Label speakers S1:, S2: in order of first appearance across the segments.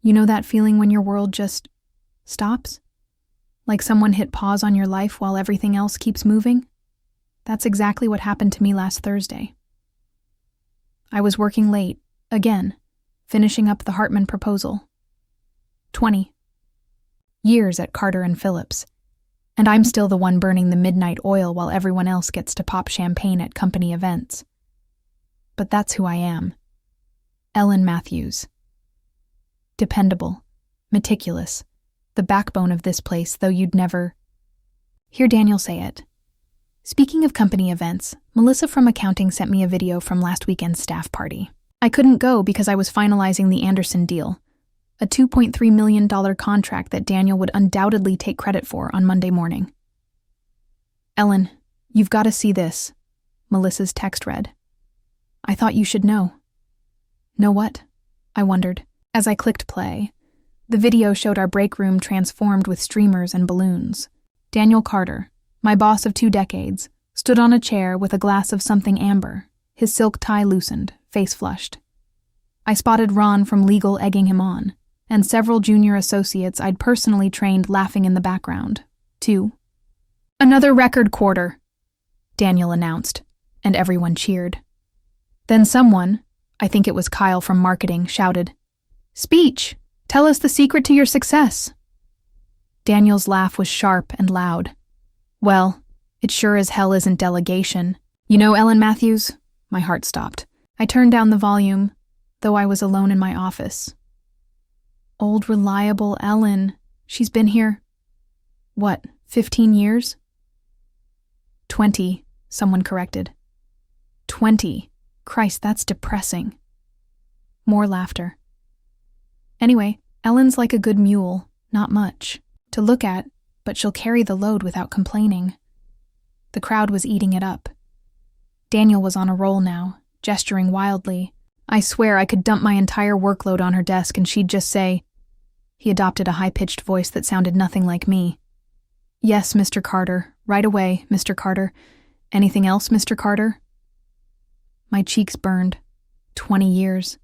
S1: You know that feeling when your world just stops? Like someone hit pause on your life while everything else keeps moving? That's exactly what happened to me last Thursday. I was working late, again, finishing up the Hartman proposal. 20 years at Carter & Phillips, and I'm still the one burning the midnight oil while everyone else gets to pop champagne at company events. But that's who I am. Ellen Matthews. Dependable, meticulous, the backbone of this place, though you'd never hear Daniel say it. Speaking of company events, Melissa from accounting sent me a video from last weekend's staff party. I couldn't go because I was finalizing the Anderson deal, a $2.3 million contract that Daniel would undoubtedly take credit for on Monday morning. Ellen, you've got to see this, Melissa's text read. I thought you should know. Know what? I wondered. As I clicked play, the video showed our break room transformed with streamers and balloons. Daniel Carter, my boss of 2 decades, stood on a chair with a glass of something amber, his silk tie loosened, face flushed. I spotted Ron from legal egging him on, and several junior associates I'd personally trained laughing in the background, too. Another record quarter, Daniel announced, and everyone cheered. Then someone, I think it was Kyle from marketing, shouted, "Speech! Tell us the secret to your success." Daniel's laugh was sharp and loud. Well, it sure as hell isn't delegation. You know, Ellen Matthews? My heart stopped. I turned down the volume, though I was alone in my office. Old reliable Ellen. She's been here, 15 years? 20, someone corrected. 20. Christ, that's depressing. More laughter. Anyway, Ellen's like a good mule, not much to look at, but she'll carry the load without complaining. The crowd was eating it up. Daniel was on a roll now, gesturing wildly. I swear I could dump my entire workload on her desk and she'd just say, he adopted a high-pitched voice that sounded nothing like me. Yes, Mr. Carter. Right away, Mr. Carter. Anything else, Mr. Carter? My cheeks burned. 20 years.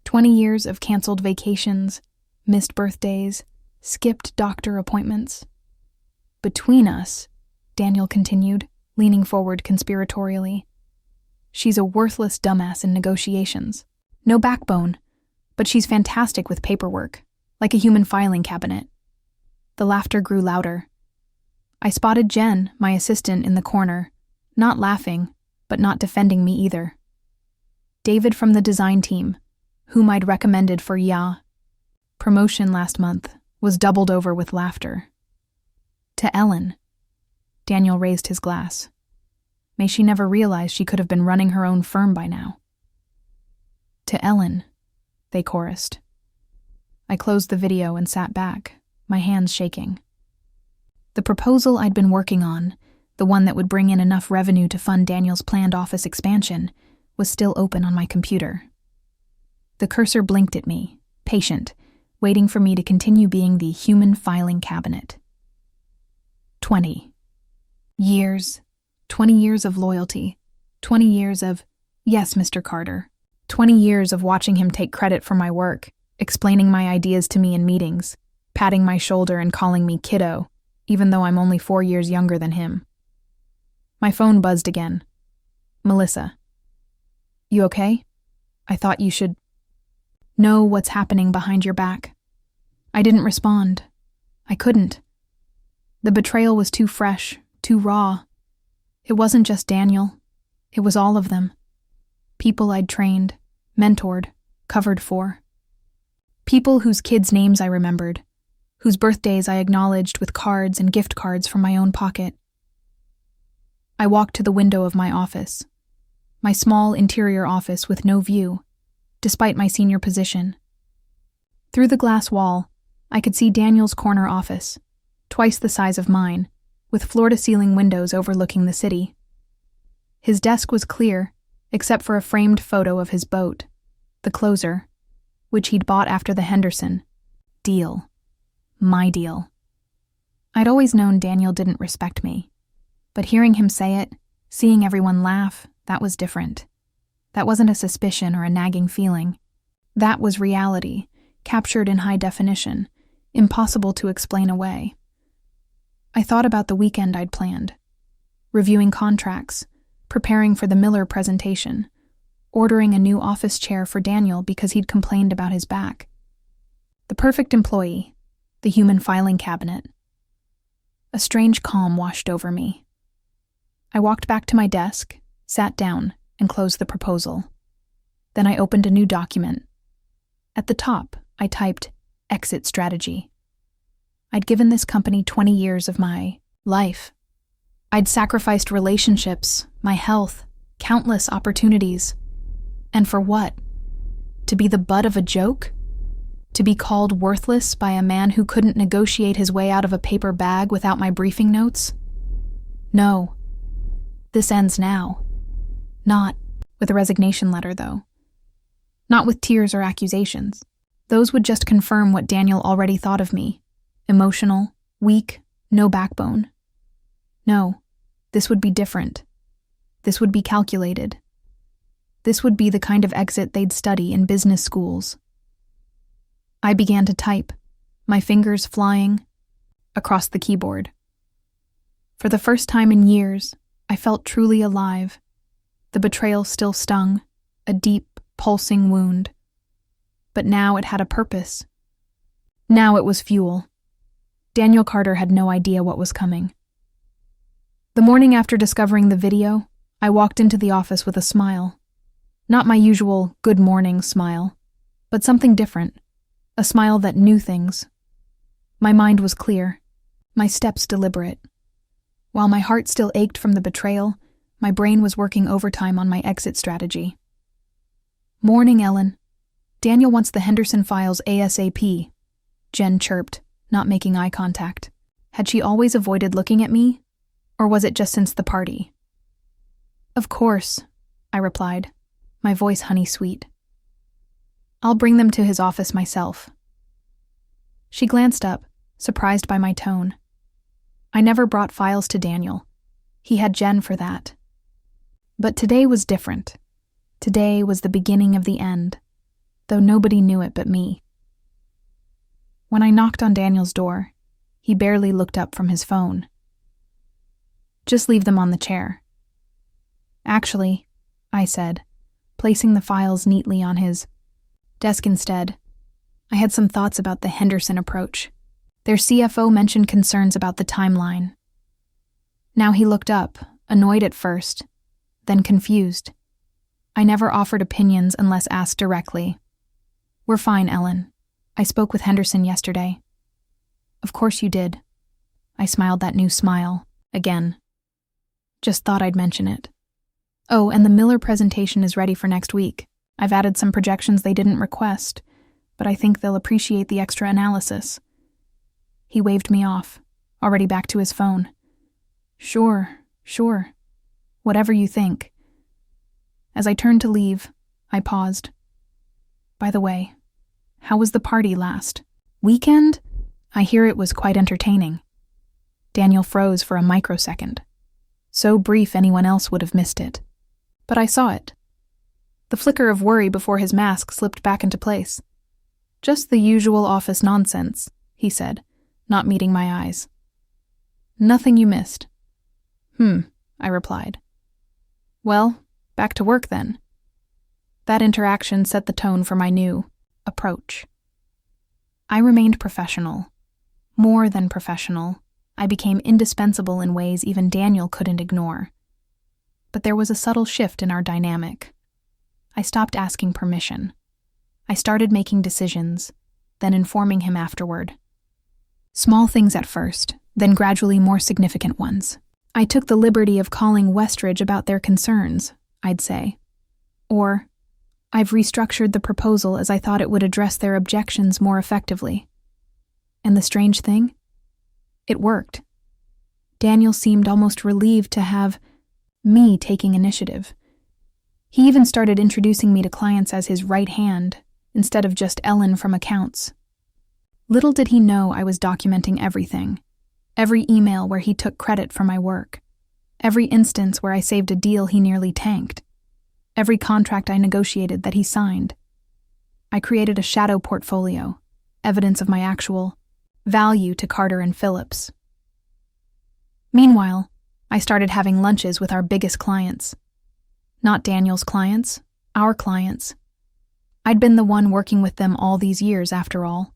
S1: 20 years of canceled vacations, missed birthdays, skipped doctor appointments. Between us, Daniel continued, leaning forward conspiratorially. She's a worthless dumbass in negotiations. No backbone, but she's fantastic with paperwork, like a human filing cabinet. The laughter grew louder. I spotted Jen, my assistant, in the corner, not laughing, but not defending me either. David from the design team, whom I'd recommended for promotion last month, was doubled over with laughter. To Ellen. Daniel raised his glass. May she never realize she could have been running her own firm by now. To Ellen, they chorused. I closed the video and sat back, my hands shaking. The proposal I'd been working on, the one that would bring in enough revenue to fund Daniel's planned office expansion, was still open on my computer. The cursor blinked at me, patient, waiting for me to continue being the human filing cabinet. 20 years. 20 years of loyalty. 20 years of, yes, Mr. Carter. 20 years of watching him take credit for my work, explaining my ideas to me in meetings, patting my shoulder and calling me kiddo, even though I'm only 4 years younger than him. My phone buzzed again. Melissa. You okay? I thought you should know what's happening behind your back. I didn't respond. I couldn't. The betrayal was too fresh, too raw. It wasn't just Daniel. It was all of them. People I'd trained, mentored, covered for. People whose kids' names I remembered, whose birthdays I acknowledged with cards and gift cards from my own pocket. I walked to the window of my office, my small interior office with no view, despite my senior position. Through the glass wall, I could see Daniel's corner office, twice the size of mine, with floor-to-ceiling windows overlooking the city. His desk was clear, except for a framed photo of his boat, the Closer, which he'd bought after the Henderson deal. My deal. I'd always known Daniel didn't respect me, but hearing him say it, seeing everyone laugh, that was different. That wasn't a suspicion or a nagging feeling. That was reality, captured in high definition, impossible to explain away. I thought about the weekend I'd planned, reviewing contracts, preparing for the Miller presentation, ordering a new office chair for Daniel because he'd complained about his back. The perfect employee, the human filing cabinet. A strange calm washed over me. I walked back to my desk, sat down, and closed the proposal. Then I opened a new document. At the top, I typed exit strategy. I'd given this company 20 years of my life. I'd sacrificed relationships, my health, countless opportunities. And for what? To be the butt of a joke? To be called worthless by a man who couldn't negotiate his way out of a paper bag without my briefing notes? No. This ends now. Not with a resignation letter, though. Not with tears or accusations. Those would just confirm what Daniel already thought of me. Emotional, weak, no backbone. No, this would be different. This would be calculated. This would be the kind of exit they'd study in business schools. I began to type, my fingers flying across the keyboard. For the first time in years, I felt truly alive. The betrayal still stung, a deep, pulsing wound. But now it had a purpose. Now it was fuel. Daniel Carter had no idea what was coming. The morning after discovering the video, I walked into the office with a smile. Not my usual good morning smile, but something different. A smile that knew things. My mind was clear, my steps deliberate. While my heart still ached from the betrayal, my brain was working overtime on my exit strategy. "Morning, Ellen. Daniel wants the Henderson files ASAP," Jen chirped, not making eye contact. Had she always avoided looking at me, or was it just since the party? "Of course," I replied, my voice honey-sweet. "I'll bring them to his office myself." She glanced up, surprised by my tone. I never brought files to Daniel. He had Jen for that. But today was different. Today was the beginning of the end, though nobody knew it but me. When I knocked on Daniel's door, he barely looked up from his phone. "Just leave them on the chair." "Actually," I said, placing the files neatly on his desk instead, "I had some thoughts about the Henderson approach. Their CFO mentioned concerns about the timeline." Now he looked up, annoyed at first, then confused. I never offered opinions unless asked directly. "We're fine, Ellen. I spoke with Henderson yesterday." "Of course you did." I smiled that new smile, again. Just thought I'd mention it. "Oh, and the Miller presentation is ready for next week. I've added some projections they didn't request, but I think they'll appreciate the extra analysis." He waved me off, already back to his phone. Sure. Whatever you think." As I turned to leave, I paused. "By the way, how was the party last weekend? I hear it was quite entertaining." Daniel froze for a microsecond. So brief anyone else would have missed it. But I saw it. The flicker of worry before his mask slipped back into place. "Just the usual office nonsense," he said, not meeting my eyes. "Nothing you missed." I replied. "Well, back to work then." That interaction set the tone for my new approach. I remained professional. More than professional. I became indispensable in ways even Daniel couldn't ignore. But there was a subtle shift in our dynamic. I stopped asking permission. I started making decisions, then informing him afterward. Small things at first, then gradually more significant ones. I took the liberty of calling Westridge about their concerns, I'd say. Or, "I've restructured the proposal as I thought it would address their objections more effectively." And the strange thing? It worked. Daniel seemed almost relieved to have me taking initiative. He even started introducing me to clients as his right hand, instead of just Ellen from accounts. Little did he know I was documenting everything. Every email where he took credit for my work. Every instance where I saved a deal he nearly tanked. Every contract I negotiated that he signed. I created a shadow portfolio, evidence of my actual value to Carter and Phillips. Meanwhile, I started having lunches with our biggest clients. Not Daniel's clients, our clients. I'd been the one working with them all these years, after all.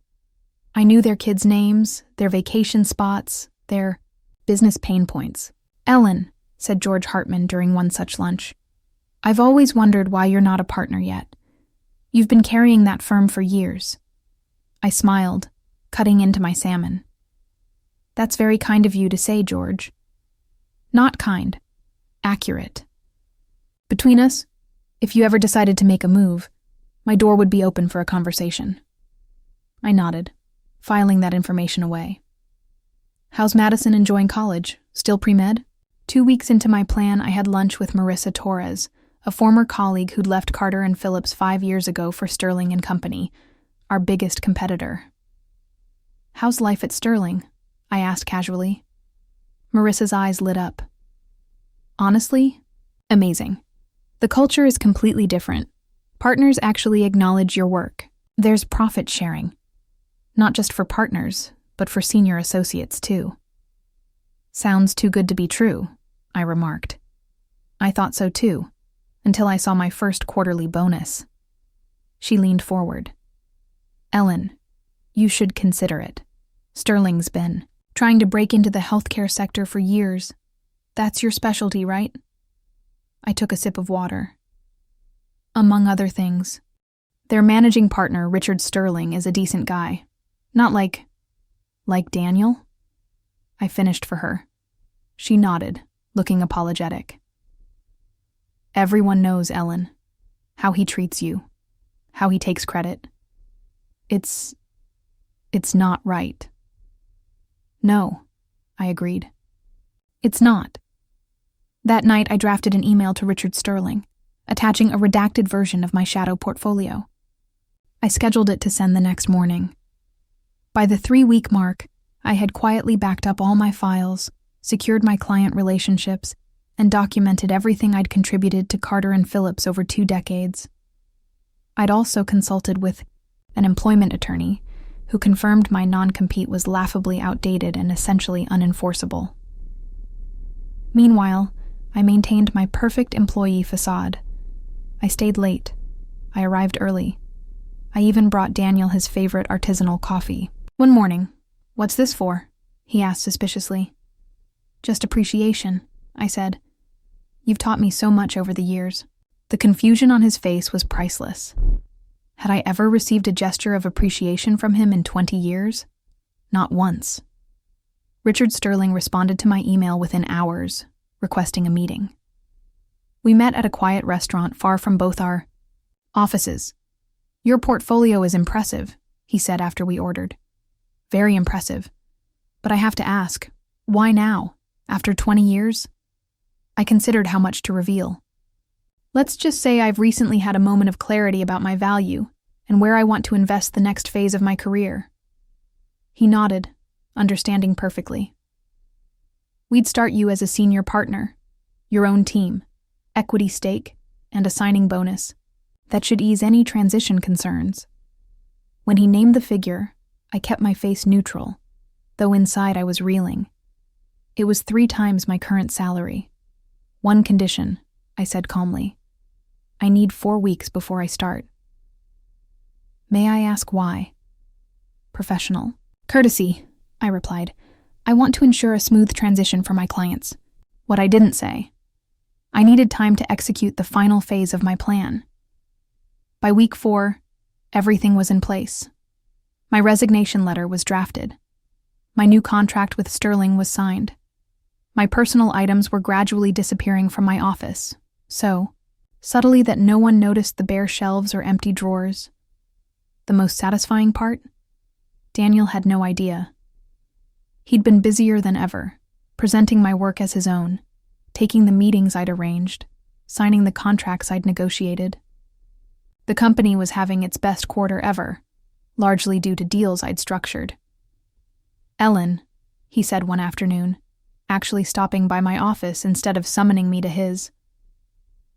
S1: I knew their kids' names, their vacation spots, their business pain points. "Ellen," said George Hartman during one such lunch, "I've always wondered why you're not a partner yet. You've been carrying that firm for years." I smiled, cutting into my salmon. "That's very kind of you to say, George." "Not kind. Accurate. Between us, if you ever decided to make a move, my door would be open for a conversation." I nodded, filing that information away. "How's Madison enjoying college? Still pre-med?" 2 weeks into my plan, I had lunch with Marissa Torres, a former colleague who'd left Carter and Phillips 5 years ago for Sterling and Company, our biggest competitor. "How's life at Sterling?" I asked casually. Marissa's eyes lit up. "Honestly, amazing. The culture is completely different. Partners actually acknowledge your work. There's profit sharing. Not just for partners, but for senior associates too." "Sounds too good to be true," I remarked. I thought so too, until I saw my first quarterly bonus. She leaned forward. "Ellen, you should consider it. Sterling's been trying to break into the healthcare sector for years. That's your specialty, right?" I took a sip of water. "Among other things. Their managing partner, Richard Sterling, is a decent guy. Not like Daniel?" I finished for her. She nodded, looking apologetic. "Everyone knows, Ellen. How he treats you. How he takes credit. It's not right." "No," I agreed. "It's not." That night, I drafted an email to Richard Sterling, attaching a redacted version of my shadow portfolio. I scheduled it to send the next morning. By the 3-week mark, I had quietly backed up all my files, secured my client relationships, and documented everything I'd contributed to Carter and Phillips over 2 decades. I'd also consulted with an employment attorney who confirmed my non-compete was laughably outdated and essentially unenforceable. Meanwhile, I maintained my perfect employee facade. I stayed late. I arrived early. I even brought Daniel his favorite artisanal coffee. One morning, "What's this for?" he asked suspiciously. "Just appreciation," I said. "You've taught me so much over the years." The confusion on his face was priceless. Had I ever received a gesture of appreciation from him in 20 years? Not once. Richard Sterling responded to my email within hours, requesting a meeting. We met at a quiet restaurant far from both our offices. "Your portfolio is impressive," he said after we ordered. "Very impressive. But I have to ask, why now, after 20 years? I considered how much to reveal. "Let's just say I've recently had a moment of clarity about my value and where I want to invest the next phase of my career." He nodded, understanding perfectly. "We'd start you as a senior partner, your own team, equity stake, and a signing bonus. That should ease any transition concerns." When he named the figure, I kept my face neutral, though inside I was reeling. It was 3 times my current salary. "One condition," I said calmly. "I need 4 weeks before I start." "May I ask why?" "Professional courtesy," I replied. "I want to ensure a smooth transition for my clients." What I didn't say: I needed time to execute the final phase of my plan. By week 4, everything was in place. My resignation letter was drafted. My new contract with Sterling was signed. My personal items were gradually disappearing from my office, so subtly that no one noticed the bare shelves or empty drawers. The most satisfying part? Daniel had no idea. He'd been busier than ever, presenting my work as his own, taking the meetings I'd arranged, signing the contracts I'd negotiated. The company was having its best quarter ever, largely due to deals I'd structured. "Ellen," he said one afternoon, actually stopping by my office instead of summoning me to his.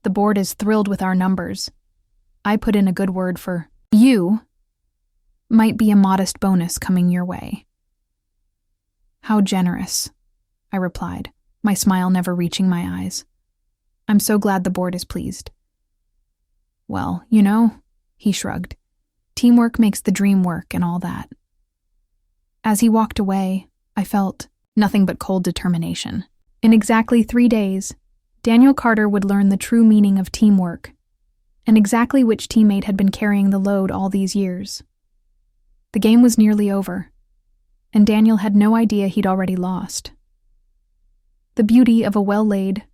S1: "The board is thrilled with our numbers. I put in a good word for you." Might be a modest bonus coming your way." "How generous," I replied, my smile never reaching my eyes. "I'm so glad the board is pleased." "Well, he shrugged. "Teamwork makes the dream work and all that." As he walked away, I felt nothing but cold determination. In exactly 3 days, Daniel Carter would learn the true meaning of teamwork, and exactly which teammate had been carrying the load all these years. The game was nearly over, and Daniel had no idea he'd already lost. The beauty of a well-laid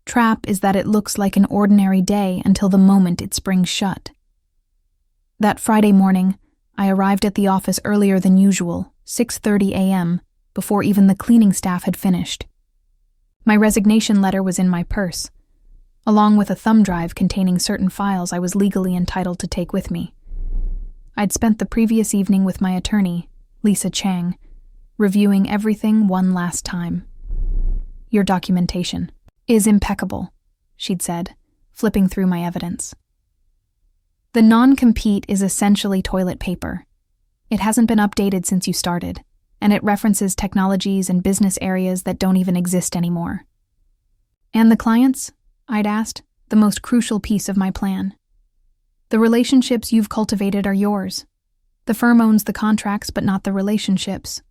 S1: trap is that it looks like an ordinary day until the moment it springs shut. That Friday morning, I arrived at the office earlier than usual, 6:30 a.m., before even the cleaning staff had finished. My resignation letter was in my purse, along with a thumb drive containing certain files I was legally entitled to take with me. I'd spent the previous evening with my attorney, Lisa Chang, reviewing everything one last time. "Your documentation is impeccable," she'd said, flipping through my evidence. "The non-compete is essentially toilet paper. It hasn't been updated since you started, and it references technologies and business areas that don't even exist anymore." "And the clients?" I'd asked, the most crucial piece of my plan. "The relationships you've cultivated are yours. The firm owns the contracts, but not the relationships.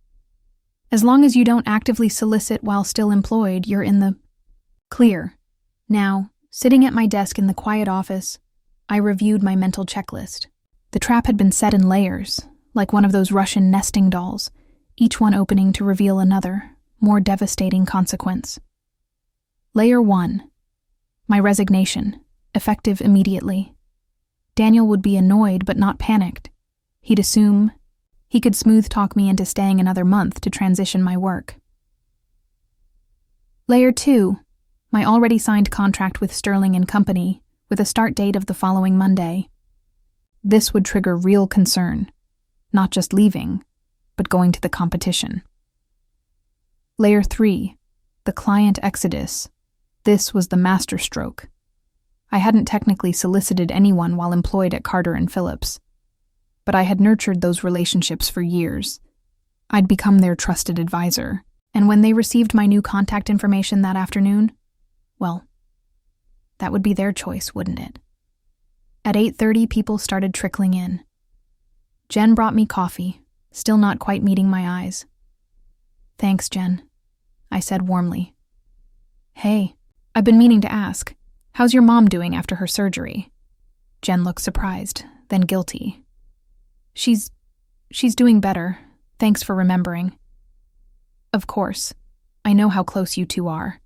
S1: As long as you don't actively solicit while still employed, you're in the clear." Now, sitting at my desk in the quiet office, I reviewed my mental checklist. The trap had been set in layers, like one of those Russian nesting dolls, each one opening to reveal another, more devastating consequence. Layer 1. My resignation, effective immediately. Daniel would be annoyed but not panicked. He'd assume he could smooth-talk me into staying another month to transition my work. Layer 2. My already signed contract with Sterling and Company, with a start date of the following Monday. This would trigger real concern, not just leaving, but going to the competition. Layer 3. The client exodus. This was the masterstroke. I hadn't technically solicited anyone while employed at Carter & Phillips, but I had nurtured those relationships for years. I'd become their trusted advisor, and when they received my new contact information that afternoon, well, that would be their choice, wouldn't it? At 8:30, people started trickling in. Jen brought me coffee, still not quite meeting my eyes. "Thanks, Jen," I said warmly. "Hey, I've been meaning to ask, how's your mom doing after her surgery?" Jen looked surprised, then guilty. She's doing better. Thanks for remembering." "Of course. I know how close you two are."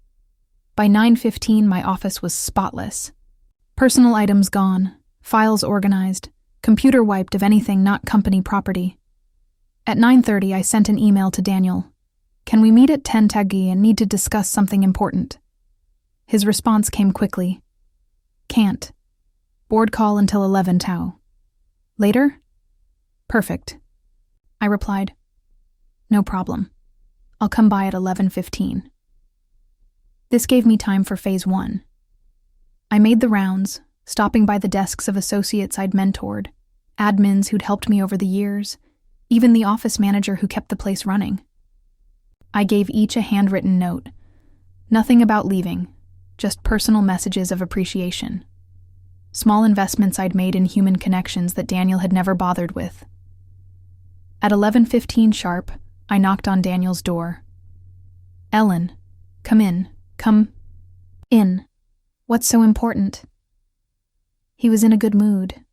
S1: By 9:15, my office was spotless. Personal items gone, files organized, computer wiped of anything not company property. At 9:30, I sent an email to Daniel. "Can we meet at 10 Tagi and need to discuss something important?" His response came quickly. "Can't. Board call until 11 Tau. Later?" "Perfect." I replied. "No problem. I'll come by at 11:15. This gave me time for phase 1. I made the rounds, stopping by the desks of associates I'd mentored, admins who'd helped me over the years, even the office manager who kept the place running. I gave each a handwritten note. Nothing about leaving, just personal messages of appreciation. Small investments I'd made in human connections that Daniel had never bothered with. At 11:15 sharp, I knocked on Daniel's door. "Ellen, come in. Come in. What's so important?" He was in a good mood.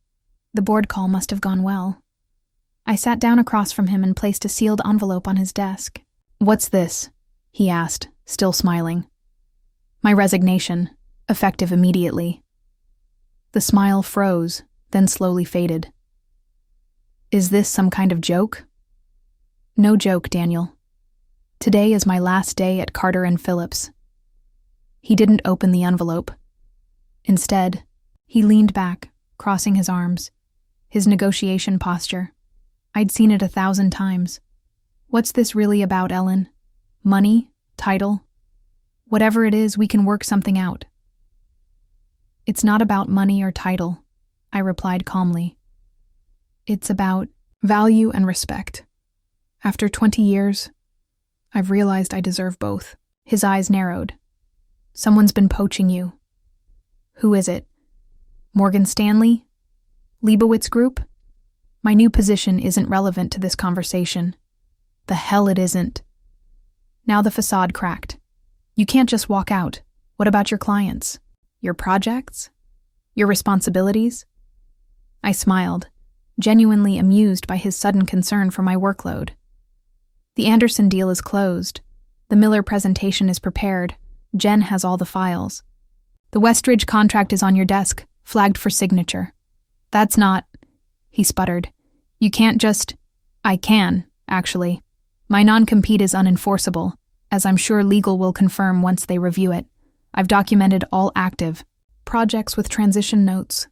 S1: The board call must have gone well. I sat down across from him and placed a sealed envelope on his desk. "What's this?" he asked, still smiling. "My resignation, effective immediately." The smile froze, then slowly faded. "Is this some kind of joke?" "No joke, Daniel. Today is my last day at Carter & Phillips." He didn't open the envelope. Instead, he leaned back, crossing his arms, his negotiation posture. I'd seen it 1,000 times. "What's this really about, Ellen? Money? Title? Whatever it is, we can work something out." "It's not about money or title," I replied calmly. "It's about Value and respect. After 20 years, I've realized I deserve both. His eyes narrowed. Someone's been poaching you. Who is it? Morgan Stanley? Leibowitz Group? My new position isn't relevant to this conversation. The hell it isn't. Now the facade cracked. You can't just walk out. What about your clients? Your projects? Your responsibilities? I smiled, genuinely amused by his sudden concern for my workload. The Anderson deal is closed. The Miller presentation is prepared. Jen has all the files. The Westridge contract is on your desk, flagged for signature. That's not... He sputtered. You can't just... I can, actually. My non-compete is unenforceable, as I'm sure legal will confirm once they review it. I've documented all active projects with transition notes,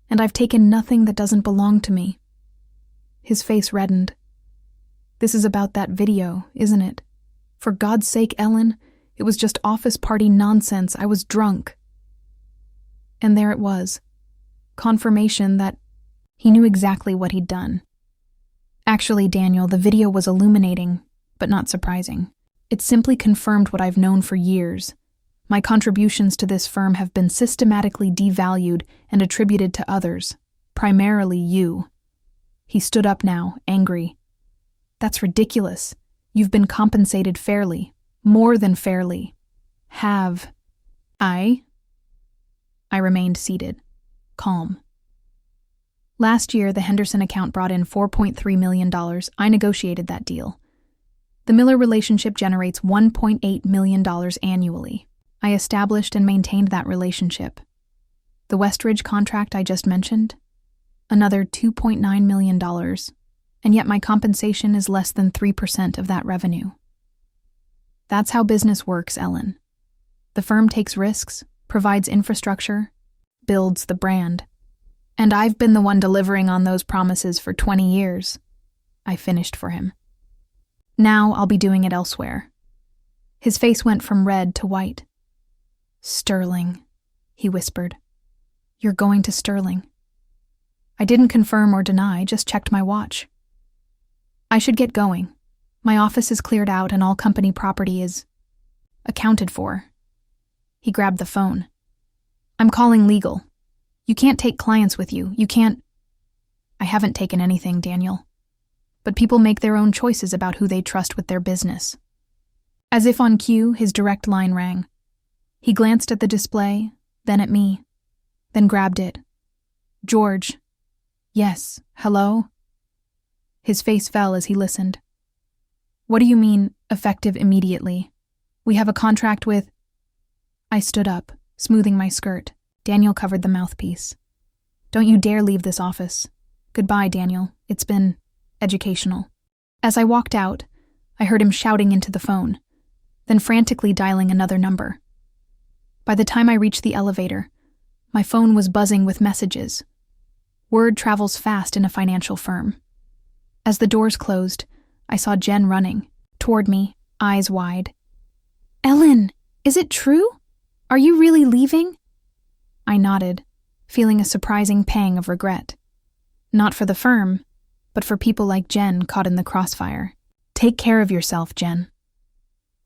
S1: and I've taken nothing that doesn't belong to me. His face reddened. This is about that video, isn't it? For God's sake, Ellen, it was just office party nonsense. I was drunk. And there it was. Confirmation that he knew exactly what he'd done. Actually, Daniel, the video was illuminating, but not surprising. It simply confirmed what I've known for years. My contributions to this firm have been systematically devalued and attributed to others, primarily you. He stood up now, angry. That's ridiculous. You've been compensated fairly, more than fairly. Have I? I remained seated, calm. Last year, the Henderson account brought in $4.3 million. I negotiated that deal. The Miller relationship generates $1.8 million annually. I established and maintained that relationship. The Westridge contract I just mentioned? Another $2.9 million, and yet my compensation is less than 3% of that revenue. That's how business works, Ellen. The firm takes risks, provides infrastructure, builds the brand. And I've been the one delivering on those promises for 20 years. I finished for him. Now I'll be doing it elsewhere. His face went from red to white. Sterling, he whispered. You're going to Sterling. I didn't confirm or deny, just checked my watch. I should get going. My office is cleared out and all company property is accounted for. He grabbed the phone. I'm calling legal. You can't take clients with you. You can't... I haven't taken anything, Daniel. But people make their own choices about who they trust with their business. As if on cue, his direct line rang. He glanced at the display, then at me, then grabbed it. George. Yes, hello? His face fell as he listened. What do you mean, effective immediately? We have a contract with... I stood up, smoothing my skirt. Daniel covered the mouthpiece. Don't you dare leave this office. Goodbye, Daniel. It's been educational. As I walked out, I heard him shouting into the phone, then frantically dialing another number. By the time I reached the elevator, my phone was buzzing with messages. Word travels fast in a financial firm. As the doors closed, I saw Jen running, toward me, eyes wide. Ellen, is it true? Are you really leaving? I nodded, feeling a surprising pang of regret. Not for the firm, but for people like Jen caught in the crossfire. Take care of yourself, Jen.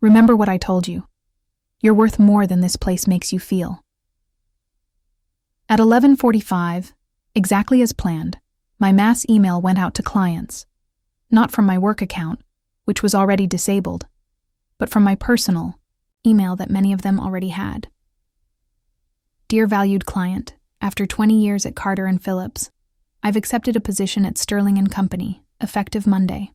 S1: Remember what I told you. You're worth more than this place makes you feel. At 11:45, exactly as planned, my mass email went out to clients. Not from my work account, which was already disabled, but from my personal email that many of them already had. Dear valued client, after 20 years at Carter & Phillips, I've accepted a position at Sterling & Company, effective Monday.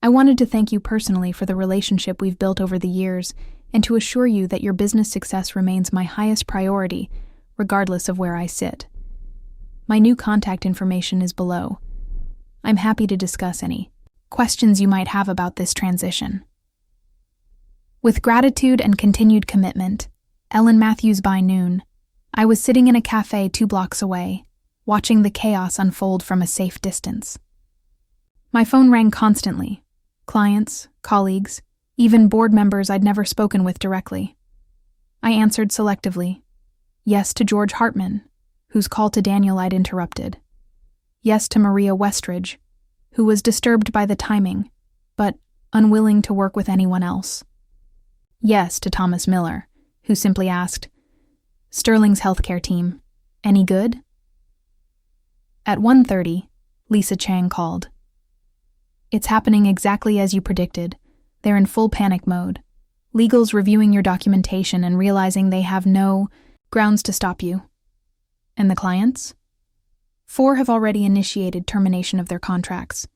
S1: I wanted to thank you personally for the relationship we've built over the years and to assure you that your business success remains my highest priority, regardless of where I sit. My new contact information is below. I'm happy to discuss any questions you might have about this transition. With gratitude and continued commitment, Ellen Matthews by noon, I was sitting in a cafe 2 blocks away, watching the chaos unfold from a safe distance. My phone rang constantly. Clients, colleagues, even board members I'd never spoken with directly. I answered selectively. Yes to George Hartman, whose call to Daniel I'd interrupted. Yes to Maria Westridge, who was disturbed by the timing, but unwilling to work with anyone else. Yes to Thomas Miller, who simply asked, "Sterling's healthcare team, any good?" At 1:30, Lisa Chang called. "It's happening exactly as you predicted. They're in full panic mode. Legal's reviewing your documentation and realizing they have no grounds to stop you." "And the clients?" "4 have already initiated termination of their contracts.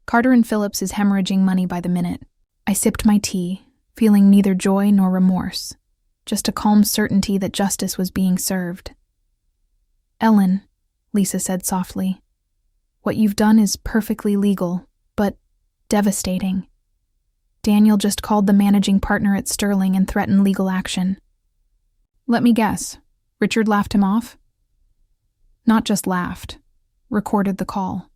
S1: Carter and Phillips is hemorrhaging money by the minute." I sipped my tea, feeling neither joy nor remorse, just a calm certainty that justice was being served. "Ellen," Lisa said softly, "what you've done is perfectly legal, but devastating. Daniel just called the managing partner at Sterling and threatened legal action." "Let me guess. Richard laughed him off?" "Not just laughed. Recorded the call.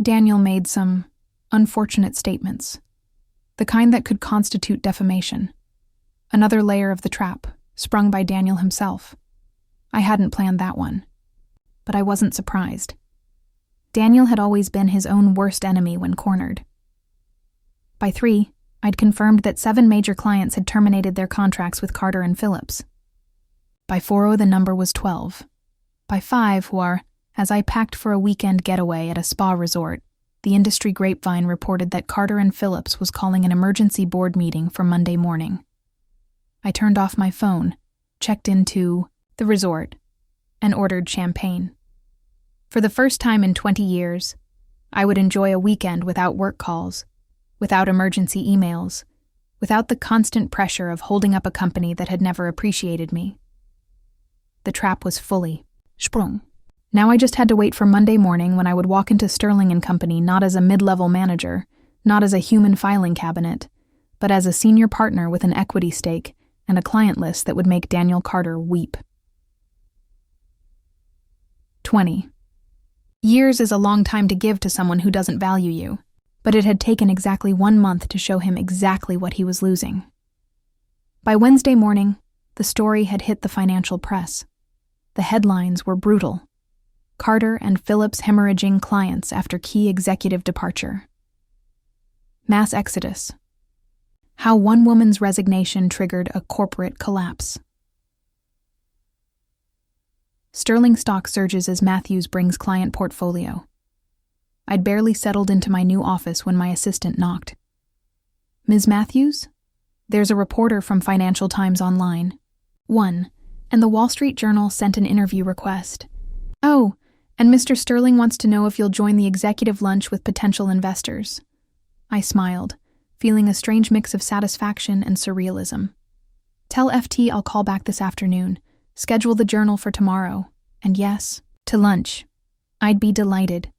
S1: Daniel made some unfortunate statements, the kind that could constitute defamation. Another layer of the trap, sprung by Daniel himself. I hadn't planned that one. But I wasn't surprised. Daniel had always been his own worst enemy when cornered. By 3, I'd confirmed that 7 major clients had terminated their contracts with Carter and Phillips. By 4, the number was 12. By 5, as I packed for a weekend getaway at a spa resort, the industry grapevine reported that Carter and Phillips was calling an emergency board meeting for Monday morning. I turned off my phone, checked into the resort, and ordered champagne. For the first time in 20 years, I would enjoy a weekend without work calls, without emergency emails, without the constant pressure of holding up a company that had never appreciated me. The trap was fully sprung. Now I just had to wait for Monday morning when I would walk into Sterling and Company not as a mid-level manager, not as a human filing cabinet, but as a senior partner with an equity stake and a client list that would make Daniel Carter weep. 20. Years is a long time to give to someone who doesn't value you, but it had taken exactly 1 month to show him exactly what he was losing. By Wednesday morning, the story had hit the financial press. The headlines were brutal. Carter and Phillips hemorrhaging clients after key executive departure. Mass exodus. How one woman's resignation triggered a corporate collapse. Sterling stock surges as Matthews brings client portfolio. I'd barely settled into my new office when my assistant knocked. "Ms. Matthews? There's a reporter from Financial Times Online. 1. And the Wall Street Journal sent an interview request. Oh, and Mr. Sterling wants to know if you'll join the executive lunch with potential investors." I smiled, feeling a strange mix of satisfaction and surrealism. "Tell FT I'll call back this afternoon. Schedule the journal for tomorrow. And yes, to lunch. I'd be delighted."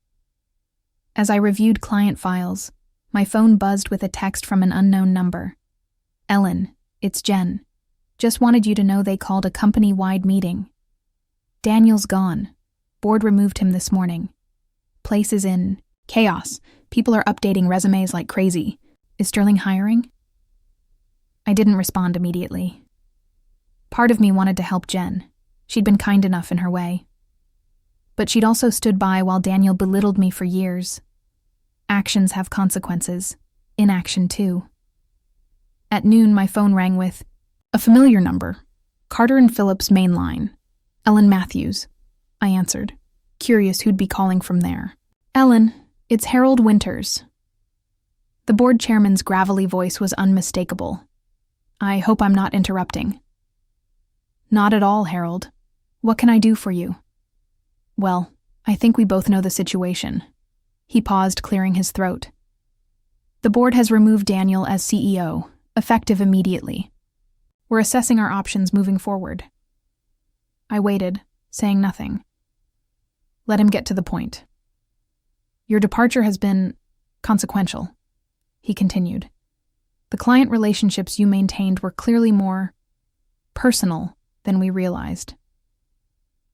S1: As I reviewed client files, my phone buzzed with a text from an unknown number. "Ellen, it's Jen. Just wanted you to know they called a company-wide meeting. Daniel's gone. Board removed him this morning. Place is in chaos. People are updating resumes like crazy. Is Sterling hiring?" I didn't respond immediately. Part of me wanted to help Jen. She'd been kind enough in her way. But she'd also stood by while Daniel belittled me for years. Actions have consequences. Inaction, too. At noon, my phone rang with a familiar number. Carter and Phillips' main line. "Ellen Matthews." I answered, curious who'd be calling from there. "Ellen, it's Harold Winters." The board chairman's gravelly voice was unmistakable. "I hope I'm not interrupting." "Not at all, Harold. What can I do for you?" "Well, I think we both know the situation." He paused, clearing his throat. "The board has removed Daniel as CEO, effective immediately. We're assessing our options moving forward." I waited, saying nothing. Let him get to the point. "Your departure has been consequential," he continued. "The client relationships you maintained were clearly more personal than we realized.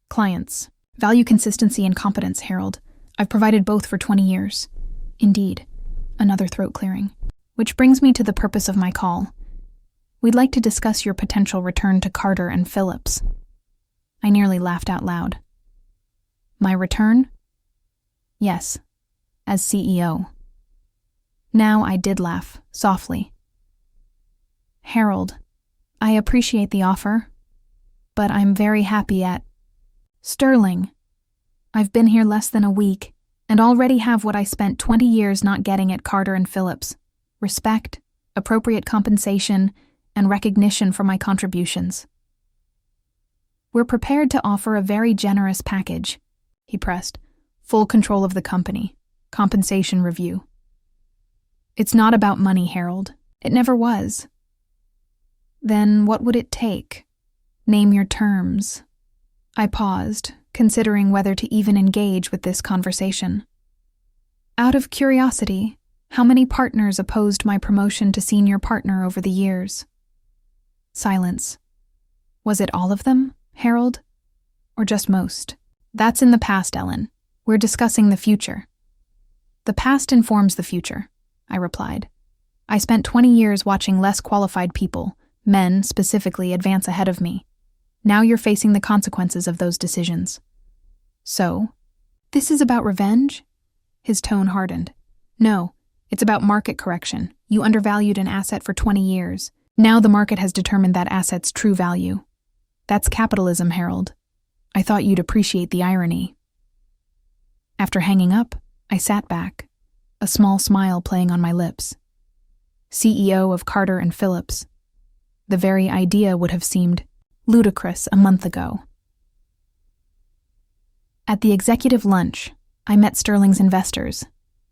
S1: Clients value consistency and competence, Harold. I've provided both for 20 years. Indeed." Another throat clearing. "Which brings me to the purpose of my call. We'd like to discuss your potential return to Carter and Phillips." I nearly laughed out loud. "My return?" "Yes. as CEO. Now I did laugh, softly. Harold, I appreciate the offer, but I'm very happy at Sterling. I've been here less than a week and already have what I spent 20 years not getting at Carter and Phillips: respect, appropriate compensation, and recognition for my contributions. We're prepared to offer a very generous package, he pressed. Full control of the company, compensation review. It's not about money, Harold. It never was. Then what would it take? Name your terms. I paused, considering whether to even engage with this conversation. Out of curiosity, how many partners opposed my promotion to senior partner over the years? Silence. Was it all of them, Harold? Or just most? That's in the past, Ellen. We're discussing the future. The past informs the future, I replied. I spent 20 years watching less qualified people, men specifically, advance ahead of me. Now you're facing the consequences of those decisions. So, this is about revenge? His tone hardened. No, it's about market correction. You undervalued an asset for 20 years. Now the market has determined that asset's true value. That's capitalism, Harold. I thought you'd appreciate the irony. After hanging up, I sat back, a small smile playing on my lips. CEO of Carter and Phillips. The very idea would have seemed ludicrous a month ago. At the executive lunch, I met Sterling's investors,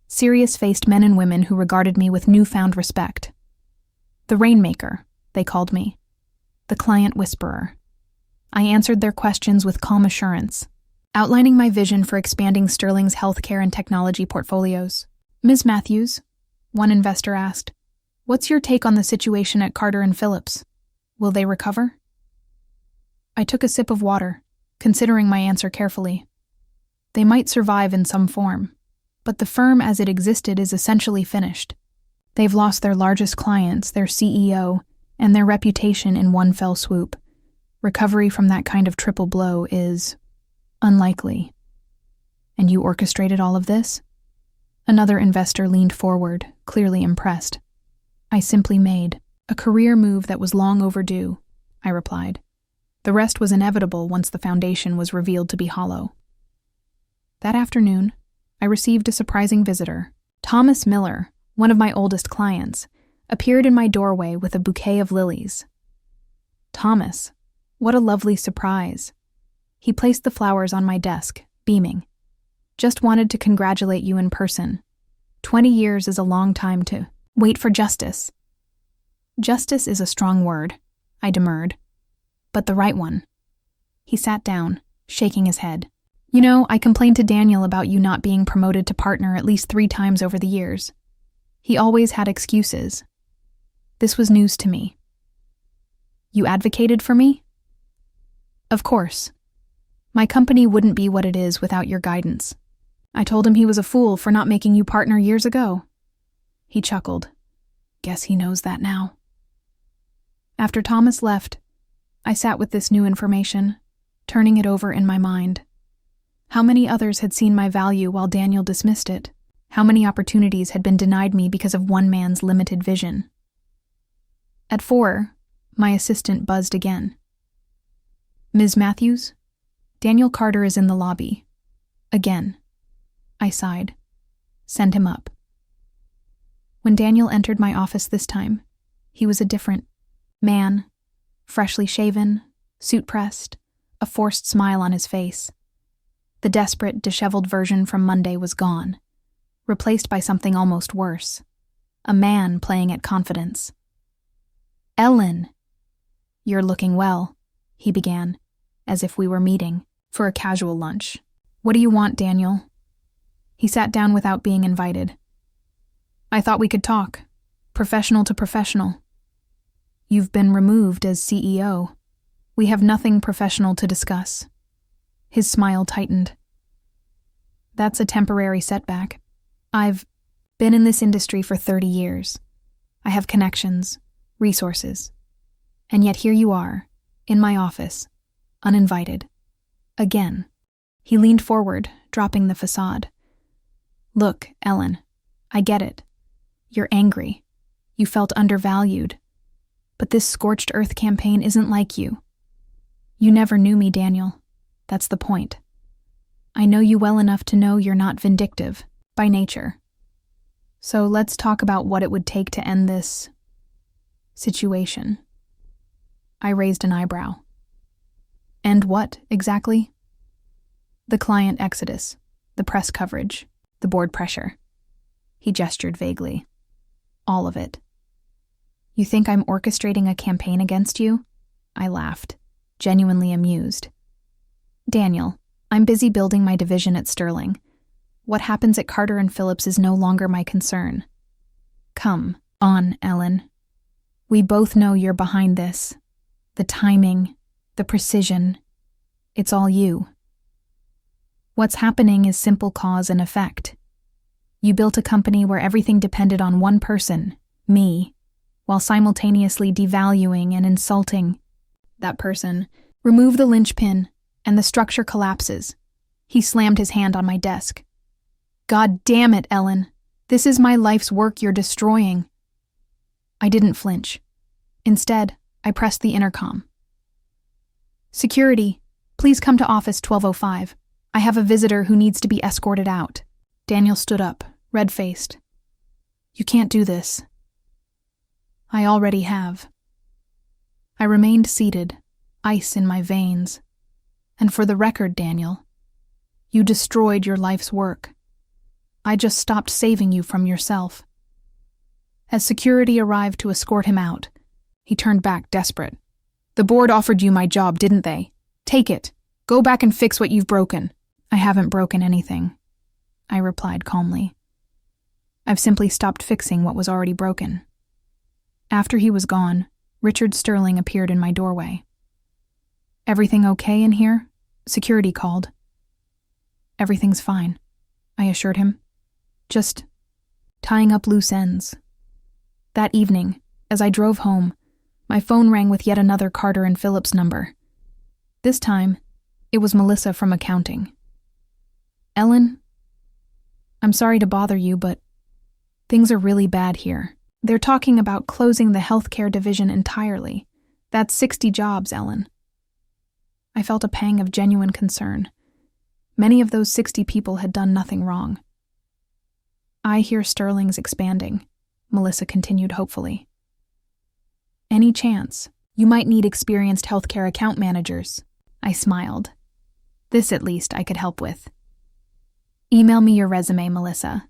S1: serious-faced men and women who regarded me with newfound respect. The Rainmaker, they called me. The Client Whisperer. I answered their questions with calm assurance, outlining my vision for expanding Sterling's healthcare and technology portfolios. Ms. Matthews, one investor asked, what's your take on the situation at Carter and Phillips? Will they recover? I took a sip of water, considering my answer carefully. They might survive in some form, but the firm as it existed is essentially finished. They've lost their largest clients, their CEO, and their reputation in one fell swoop. Recovery from that kind of triple blow is unlikely. And you orchestrated all of this? Another investor leaned forward, clearly impressed. I simply made a career move that was long overdue, I replied. The rest was inevitable once the foundation was revealed to be hollow. That afternoon, I received a surprising visitor. Thomas Miller, one of my oldest clients, appeared in my doorway with a bouquet of lilies. Thomas, what a lovely surprise. He placed the flowers on my desk, beaming. Just wanted to congratulate you in person. 20 years is a long time to wait for justice. Justice is a strong word, I demurred. But the right one. He sat down, shaking his head. You know, I complained to Daniel about you not being promoted to partner at least 3 times over the years. He always had excuses. This was news to me. You advocated for me? Of course. My company wouldn't be what it is without your guidance. I told him he was a fool for not making you partner years ago. He chuckled. Guess he knows that now. After Thomas left, I sat with this new information, turning it over in my mind. How many others had seen my value while Daniel dismissed it? How many opportunities had been denied me because of one man's limited vision? At 4, my assistant buzzed again. Ms. Matthews, Daniel Carter is in the lobby. Again. I sighed. Send him up. When Daniel entered my office this time, he was a different man, freshly shaven, suit-pressed, a forced smile on his face. The desperate, disheveled version from Monday was gone, replaced by something almost worse. A man playing at confidence. Ellen! You're looking well, he began, as if we were meeting for a casual lunch. What do you want, Daniel? He sat down without being invited. I thought we could talk, professional to professional. You've been removed as CEO. We have nothing professional to discuss. His smile tightened. That's a temporary setback. I've been in this industry for 30 years. I have connections, resources. And yet here you are, in my office, uninvited. Again. He leaned forward, dropping the facade. Look, Ellen, I get it. You're angry. You felt undervalued. But this scorched earth campaign isn't like you. You never knew me, Daniel. That's the point. I know you well enough to know you're not vindictive, by nature. So let's talk about what it would take to end this situation. I raised an eyebrow. And what, exactly? The client exodus, the press coverage, the board pressure. He gestured vaguely. All of it. You think I'm orchestrating a campaign against you? I laughed, genuinely amused. Daniel, I'm busy building my division at Sterling. What happens at Carter and Phillips is no longer my concern. Come on, Ellen. We both know you're behind this. The timing, the precision. It's all you. What's happening is simple cause and effect. You built a company where everything depended on one person, me, while simultaneously devaluing and insulting that person. Remove the linchpin, and the structure collapses. He slammed his hand on my desk. God damn it, Ellen. This is my life's work you're destroying. I didn't flinch. Instead, I pressed the intercom. Security, please come to office 1205. I have a visitor who needs to be escorted out. Daniel stood up, red-faced. You can't do this. I already have. I remained seated, ice in my veins. And for the record, Daniel, you destroyed your life's work. I just stopped saving you from yourself. As security arrived to escort him out, he turned back, desperate. The board offered you my job, didn't they? Take it. Go back and fix what you've broken. I haven't broken anything, I replied calmly. I've simply stopped fixing what was already broken. After he was gone, Richard Sterling appeared in my doorway. Everything okay in here? Security called. Everything's fine, I assured him. Just tying up loose ends. That evening, as I drove home, my phone rang with yet another Carter and Phillips number. This time, it was Melissa from accounting. Ellen, I'm sorry to bother you, but things are really bad here. They're talking about closing the healthcare division entirely. That's 60 jobs, Ellen. I felt a pang of genuine concern. Many of those 60 people had done nothing wrong. I hear Sterling's expanding, Melissa continued hopefully. Any chance you might need experienced healthcare account managers? I smiled. This at least I could help with. Email me your resume, Melissa.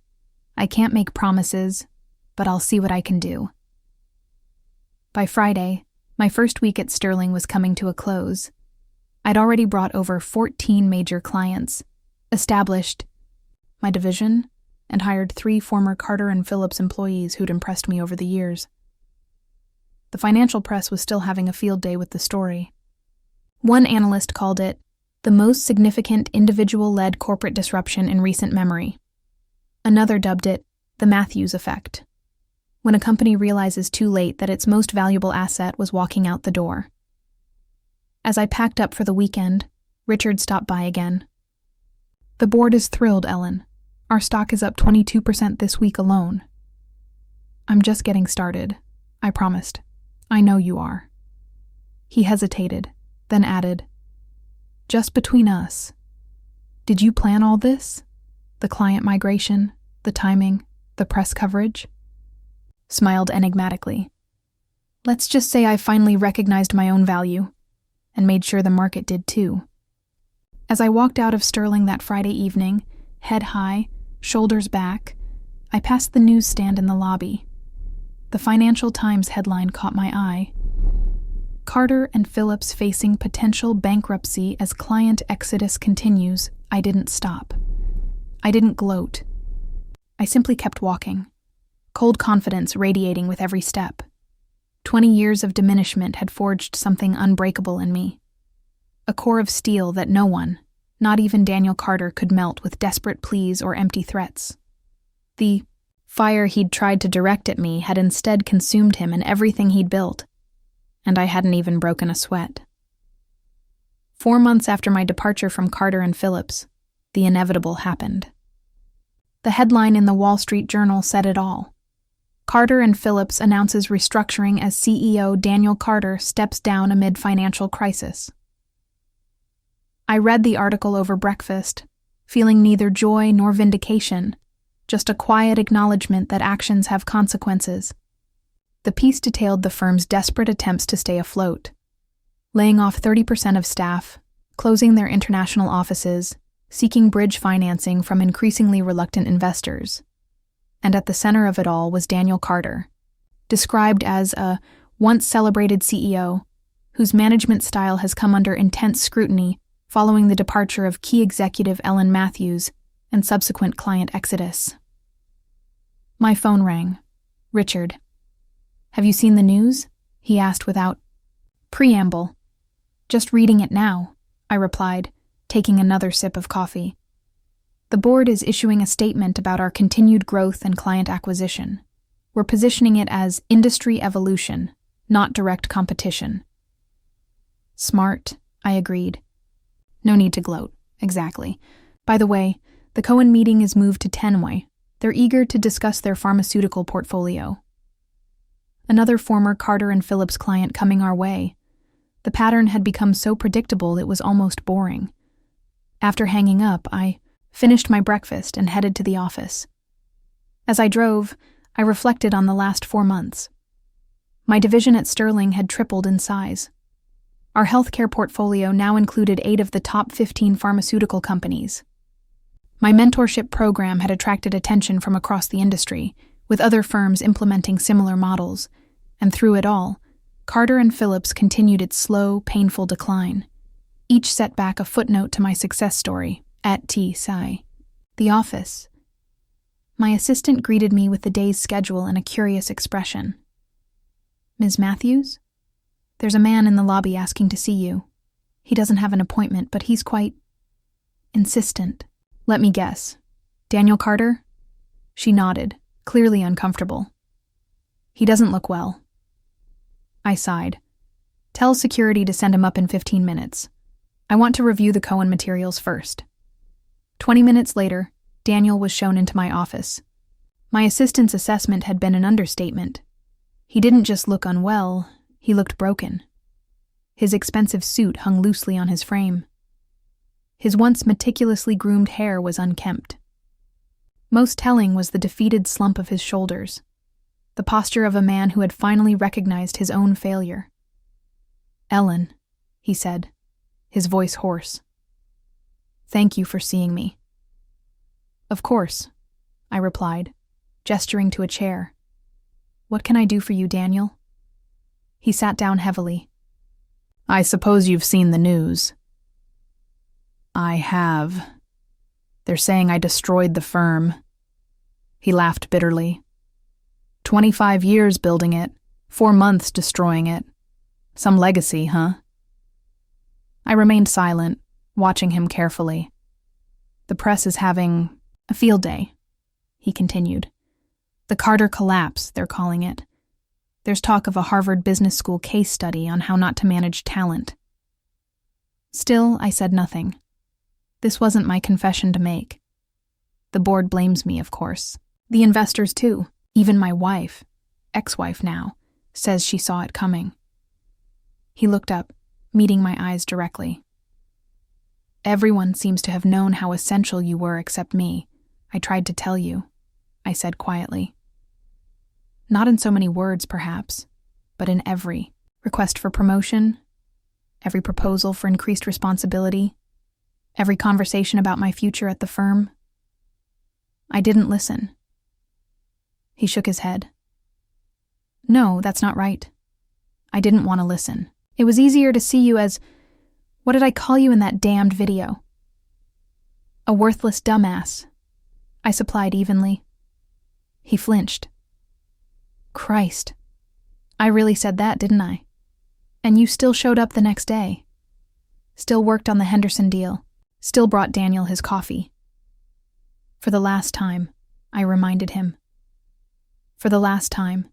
S1: I can't make promises, but I'll see what I can do. By Friday, my first week at Sterling was coming to a close. I'd already brought over 14 major clients, established my division, and hired 3 former Carter and Phillips employees who'd impressed me over the years. The financial press was still having a field day with the story. One analyst called it the most significant individual-led corporate disruption in recent memory. Another dubbed it the Matthews effect, when a company realizes too late that its most valuable asset was walking out the door. As I packed up for the weekend, Richard stopped by again. The board is thrilled, Ellen. Our stock is up 22% this week alone. I'm just getting started, I promised. I know you are. He hesitated, then added, just between us. Did you plan all this? The client migration, the timing, the press coverage? Smiled enigmatically. Let's just say I finally recognized my own value, and made sure the market did too. As I walked out of Sterling that Friday evening, head high, shoulders back, I passed the newsstand in the lobby. The Financial Times headline caught my eye. Carter and Phillips facing potential bankruptcy as client exodus continues. I didn't stop. I didn't gloat. I simply kept walking, cold confidence radiating with every step. 20 years of diminishment had forged something unbreakable in me. A core of steel that no one, not even Daniel Carter, could melt with desperate pleas or empty threats. The fire he'd tried to direct at me had instead consumed him and everything he'd built, and I hadn't even broken a sweat. 4 months after my departure from Carter and Phillips, the inevitable happened. The headline in the Wall Street Journal said it all. Carter and Phillips announces restructuring as CEO Daniel Carter steps down amid financial crisis. I read the article over breakfast, feeling neither joy nor vindication, just a quiet acknowledgement that actions have consequences. The piece detailed the firm's desperate attempts to stay afloat, laying off 30% of staff, closing their international offices, seeking bridge financing from increasingly reluctant investors. And at the center of it all was Daniel Carter, described as a once-celebrated CEO whose management style has come under intense scrutiny following the departure of key executive Ellen Matthews and subsequent client exodus. My phone rang. Richard. "Have you seen the news?" he asked without preamble. "Just reading it now," I replied, taking another sip of coffee. "The board is issuing a statement about our continued growth and client acquisition. We're positioning it as industry evolution, not direct competition." "Smart," I agreed. "No need to gloat. Exactly. By the way, the Cohen meeting is moved to Tenway. They're eager to discuss their pharmaceutical portfolio." Another former Carter and Phillips client coming our way. The pattern had become so predictable it was almost boring. After hanging up, I finished my breakfast and headed to the office. As I drove, I reflected on the last 4 months. My division at Sterling had tripled in size. Our healthcare portfolio now included 8 of the top 15 pharmaceutical companies. My mentorship program had attracted attention from across the industry, with other firms implementing similar models, and through it all, Carter and Phillips continued its slow, painful decline. Each set back a footnote to my success story, at T-Sci. The office. My assistant greeted me with the day's schedule and a curious expression. "Ms. Matthews? There's a man in the lobby asking to see you. He doesn't have an appointment, but he's quite insistent." "Let me guess. Daniel Carter?" She nodded, clearly uncomfortable. "He doesn't look well." I sighed. "Tell security to send him up in 15 minutes. I want to review the Cohen materials first." 20 minutes later, Daniel was shown into my office. My assistant's assessment had been an understatement. He didn't just look unwell, he looked broken. His expensive suit hung loosely on his frame. His once meticulously groomed hair was unkempt. Most telling was the defeated slump of his shoulders, the posture of a man who had finally recognized his own failure. "Ellen," he said, his voice hoarse. "Thank you for seeing me." "Of course," I replied, gesturing to a chair. "What can I do for you, Daniel?" He sat down heavily. "I suppose you've seen the news." "I have. They're saying I destroyed the firm." He laughed bitterly. 25 years building it, 4 months destroying it. Some legacy, huh? I remained silent, watching him carefully. "The press is having a field day," he continued. "The Carter collapse, they're calling it. There's talk of a Harvard Business School case study on how not to manage talent." Still, I said nothing. This wasn't my confession to make. The board blames me, of course. The investors, too. Even my wife, ex-wife now, says she saw it coming. He looked up, meeting my eyes directly. "Everyone seems to have known how essential you were except me. I tried to tell you," I said quietly. Not in so many words, perhaps, but in every request for promotion, every proposal for increased responsibility, every conversation about my future at the firm. I didn't listen. He shook his head. "No, that's not right. I didn't want to listen. It was easier to see you as, what did I call you in that damned video?" "A worthless dumbass," I supplied evenly. He flinched. "Christ. I really said that, didn't I? And you still showed up the next day. Still worked on the Henderson deal. Still brought Daniel his coffee." "For the last time," I reminded him. "For the last time,"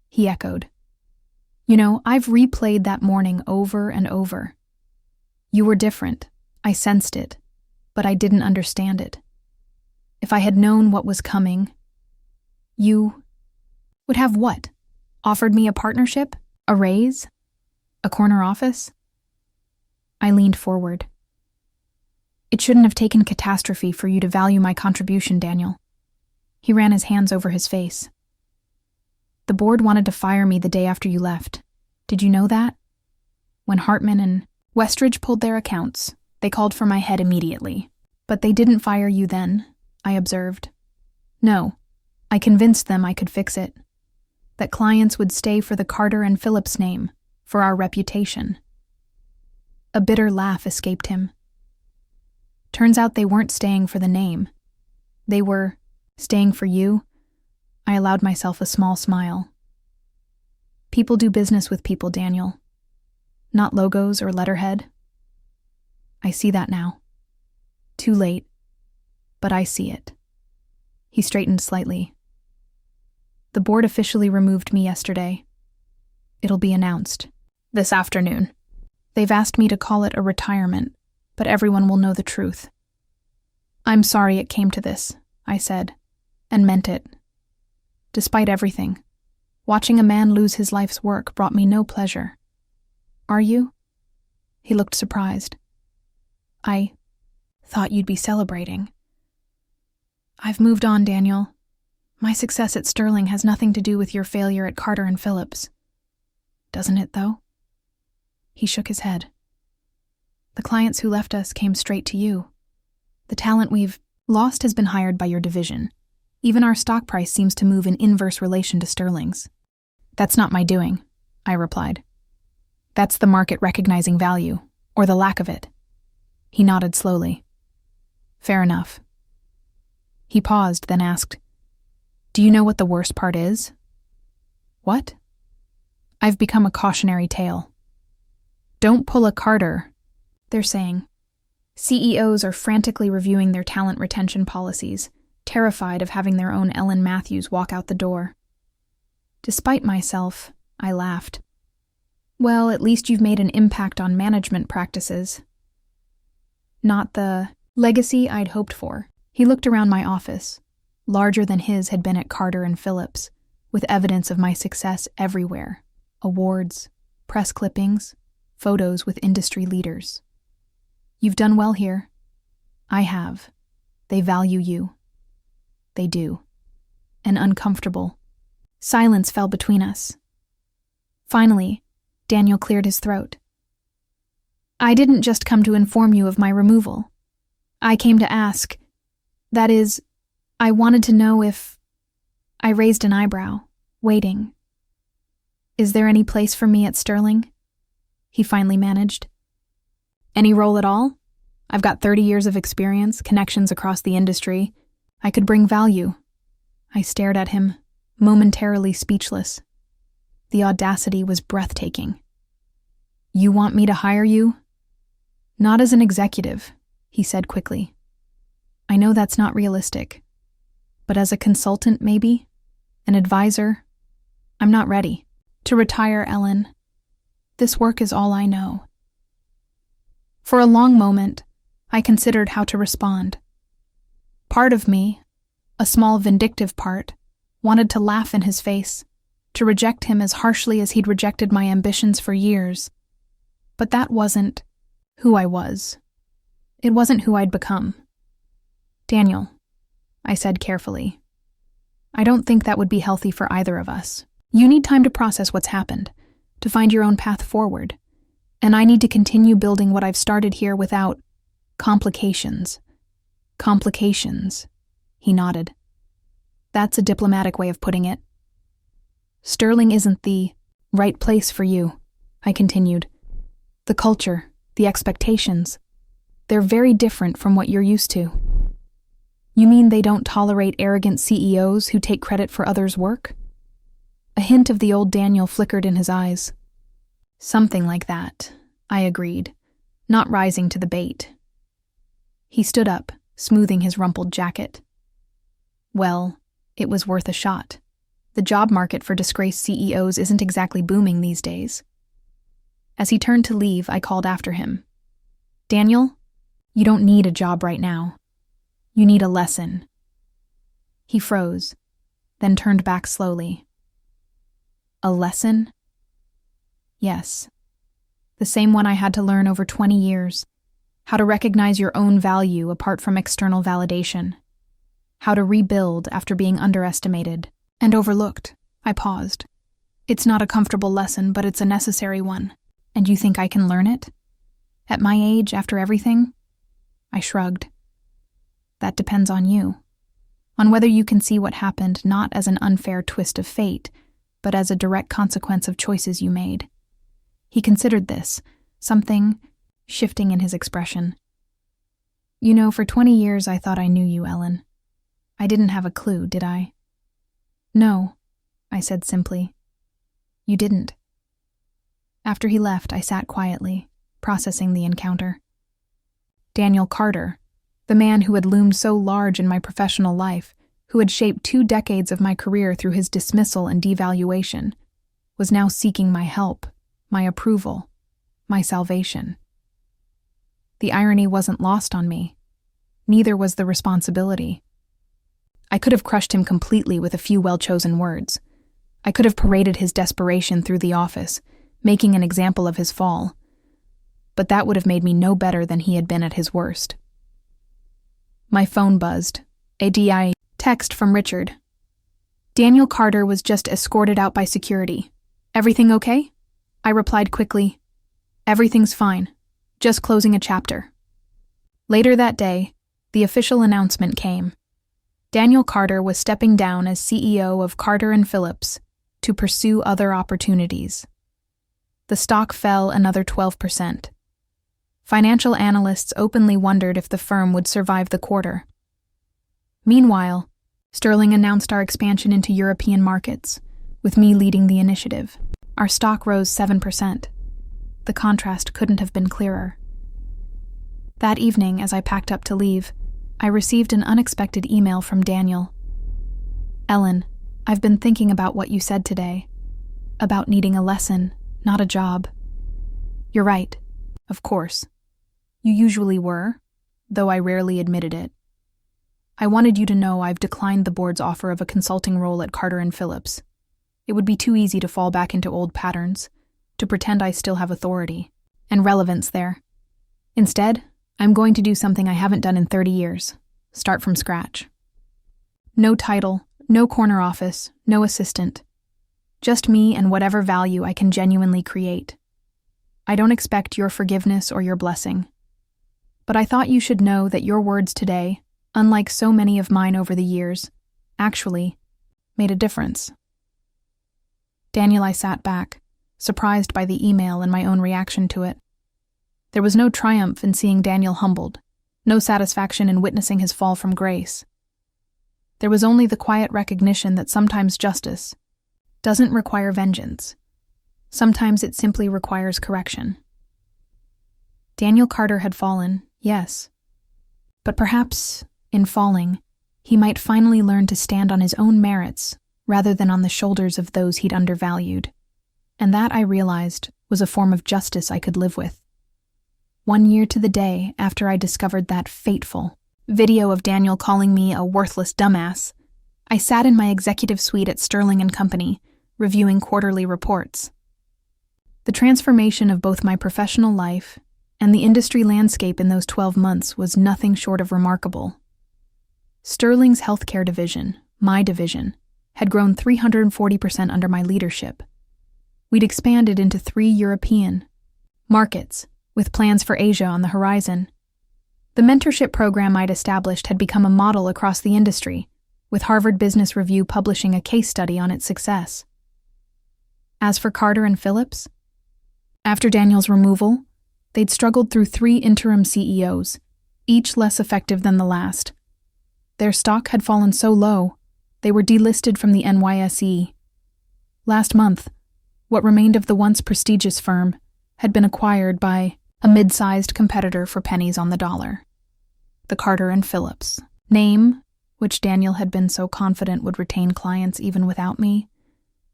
S1: he echoed. "You know, I've replayed that morning over and over. You were different. I sensed it, but I didn't understand it. If I had known what was coming, you would have what? Offered me a partnership? A raise? A corner office? I leaned forward. It shouldn't have taken catastrophe for you to value my contribution, Daniel. He ran his hands over his face. The board wanted to fire me the day after you left. Did you know that? When Hartman and Westridge pulled their accounts, they called for my head immediately. But they didn't fire you then, I observed. No, I convinced them I could fix it. That clients would stay for the Carter and Phillips name, for our reputation. A bitter laugh escaped him. Turns out they weren't staying for the name. They were staying for you. I allowed myself a small smile. People do business with people, Daniel. Not logos or letterhead. I see that now. Too late, but I see it. He straightened slightly. The board officially removed me yesterday. It'll be announced this afternoon. They've asked me to call it a retirement, but everyone will know the truth. I'm sorry it came to this, I said, and meant it. Despite everything, watching a man lose his life's work brought me no pleasure. Are you? He looked surprised. I thought you'd be celebrating. I've moved on, Daniel. My success at Sterling has nothing to do with your failure at Carter and Phillips. Doesn't it, though? He shook his head. The clients who left us came straight to you. The talent we've lost has been hired by your division. Even our stock price seems to move in inverse relation to Sterling's. That's not my doing, I replied. That's the market recognizing value, or the lack of it. He nodded slowly. Fair enough. He paused, then asked, Do you know what the worst part is? What? I've become a cautionary tale. Don't pull a Carter, they're saying. CEOs are frantically reviewing their talent retention policies, terrified of having their own Ellen Matthews walk out the door. Despite myself, I laughed. Well, at least you've made an impact on management practices. Not the legacy I'd hoped for. He looked around my office. Larger than his had been at Carter and Phillips, with evidence of my success everywhere. Awards, press clippings, photos with industry leaders. You've done well here. I have. They value you. They do. An uncomfortable silence fell between us. Finally, Daniel cleared his throat. I didn't just come to inform you of my removal. I came to ask. That is, I wanted to know if... I raised an eyebrow, waiting. Is there any place for me at Sterling? He finally managed. Any role at all? I've got 30 years of experience, connections across the industry. I could bring value. I stared at him, momentarily speechless. The audacity was breathtaking. You want me to hire you? Not as an executive, he said quickly. I know that's not realistic. But as a consultant, maybe? An advisor? I'm not ready. To retire, Ellen. This work is all I know. For a long moment, I considered how to respond. Part of me, a small vindictive part, wanted to laugh in his face, to reject him as harshly as he'd rejected my ambitions for years. But that wasn't who I was. It wasn't who I'd become. Daniel, I said carefully, I don't think that would be healthy for either of us. You need time to process what's happened, to find your own path forward, and I need to continue building what I've started here without complications. Complications, he nodded. That's a diplomatic way of putting it. Sterling isn't the right place for you, I continued. The culture, the expectations, they're very different from what you're used to. You mean they don't tolerate arrogant CEOs who take credit for others' work? A hint of the old Daniel flickered in his eyes. Something like that, I agreed, not rising to the bait. He stood up, smoothing his rumpled jacket. Well, it was worth a shot. The job market for disgraced CEOs isn't exactly booming these days. As he turned to leave, I called after him. Daniel, you don't need a job right now. You need a lesson. He froze, then turned back slowly. A lesson? Yes. The same one I had to learn over 20 years. How to recognize your own value apart from external validation. How to rebuild after being underestimated and overlooked. I paused. It's not a comfortable lesson, but it's a necessary one. And you think I can learn it? At my age, after everything? I shrugged. That depends on you. On whether you can see what happened not as an unfair twist of fate, but as a direct consequence of choices you made. He considered this, something shifting in his expression. You know, for 20 years I thought I knew you, Ellen. I didn't have a clue, did I? No, I said simply. You didn't. After he left, I sat quietly, processing the encounter. Daniel Carter, the man who had loomed so large in my professional life, who had shaped 2 decades of my career through his dismissal and devaluation, was now seeking my help, my approval, my salvation. The irony wasn't lost on me. Neither was the responsibility. I could have crushed him completely with a few well-chosen words. I could have paraded his desperation through the office, making an example of his fall. But that would have made me no better than he had been at his worst. My phone buzzed. A DI text from Richard. Daniel Carter was just escorted out by security. Everything okay? I replied quickly. Everything's fine. Just closing a chapter. Later that day, the official announcement came. Daniel Carter was stepping down as CEO of Carter & Phillips to pursue other opportunities. The stock fell another 12%. Financial analysts openly wondered if the firm would survive the quarter. Meanwhile, Sterling announced our expansion into European markets, with me leading the initiative. Our stock rose 7%. The contrast couldn't have been clearer. That evening, as I packed up to leave, I received an unexpected email from Daniel. Ellen, I've been thinking about what you said today. About needing a lesson, not a job. You're right, of course. You usually were, though I rarely admitted it. I wanted you to know I've declined the board's offer of a consulting role at Carter & Phillips. It would be too easy to fall back into old patterns, to pretend I still have authority and relevance there. Instead, I'm going to do something I haven't done in 30 years. Start from scratch. No title, no corner office, no assistant. Just me and whatever value I can genuinely create. I don't expect your forgiveness or your blessing. But I thought you should know that your words today, unlike so many of mine over the years, actually made a difference. Daniel, I sat back, surprised by the email and my own reaction to it. There was no triumph in seeing Daniel humbled, no satisfaction in witnessing his fall from grace. There was only the quiet recognition that sometimes justice doesn't require vengeance. Sometimes it simply requires correction. Daniel Carter had fallen, yes. But perhaps, in falling, he might finally learn to stand on his own merits rather than on the shoulders of those he'd undervalued. And that, I realized, was a form of justice I could live with. 1 year to the day after I discovered that fateful video of Daniel calling me a worthless dumbass, I sat in my executive suite at Sterling & Company, reviewing quarterly reports. The transformation of both my professional life and the industry landscape in those 12 months was nothing short of remarkable. Sterling's healthcare division, my division, had grown 340% under my leadership. We'd expanded into 3 European markets, with plans for Asia on the horizon. The mentorship program I'd established had become a model across the industry, with Harvard Business Review publishing a case study on its success. As for Carter & Phillips, after Daniel's removal, they'd struggled through 3 interim CEOs, each less effective than the last. Their stock had fallen so low, they were delisted from the NYSE. Last month, what remained of the once prestigious firm had been acquired by a mid-sized competitor for pennies on the dollar. The Carter & Phillips name, which Daniel had been so confident would retain clients even without me,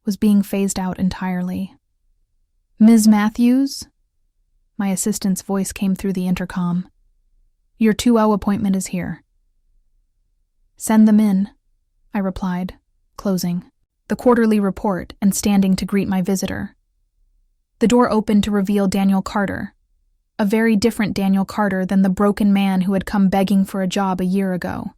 S1: was being phased out entirely. Ms. Matthews? My assistant's voice came through the intercom. Your 2:00 appointment is here. Send them in, I replied, closing the quarterly report and standing to greet my visitor. The door opened to reveal Daniel Carter, a very different Daniel Carter than the broken man who had come begging for a job a year ago.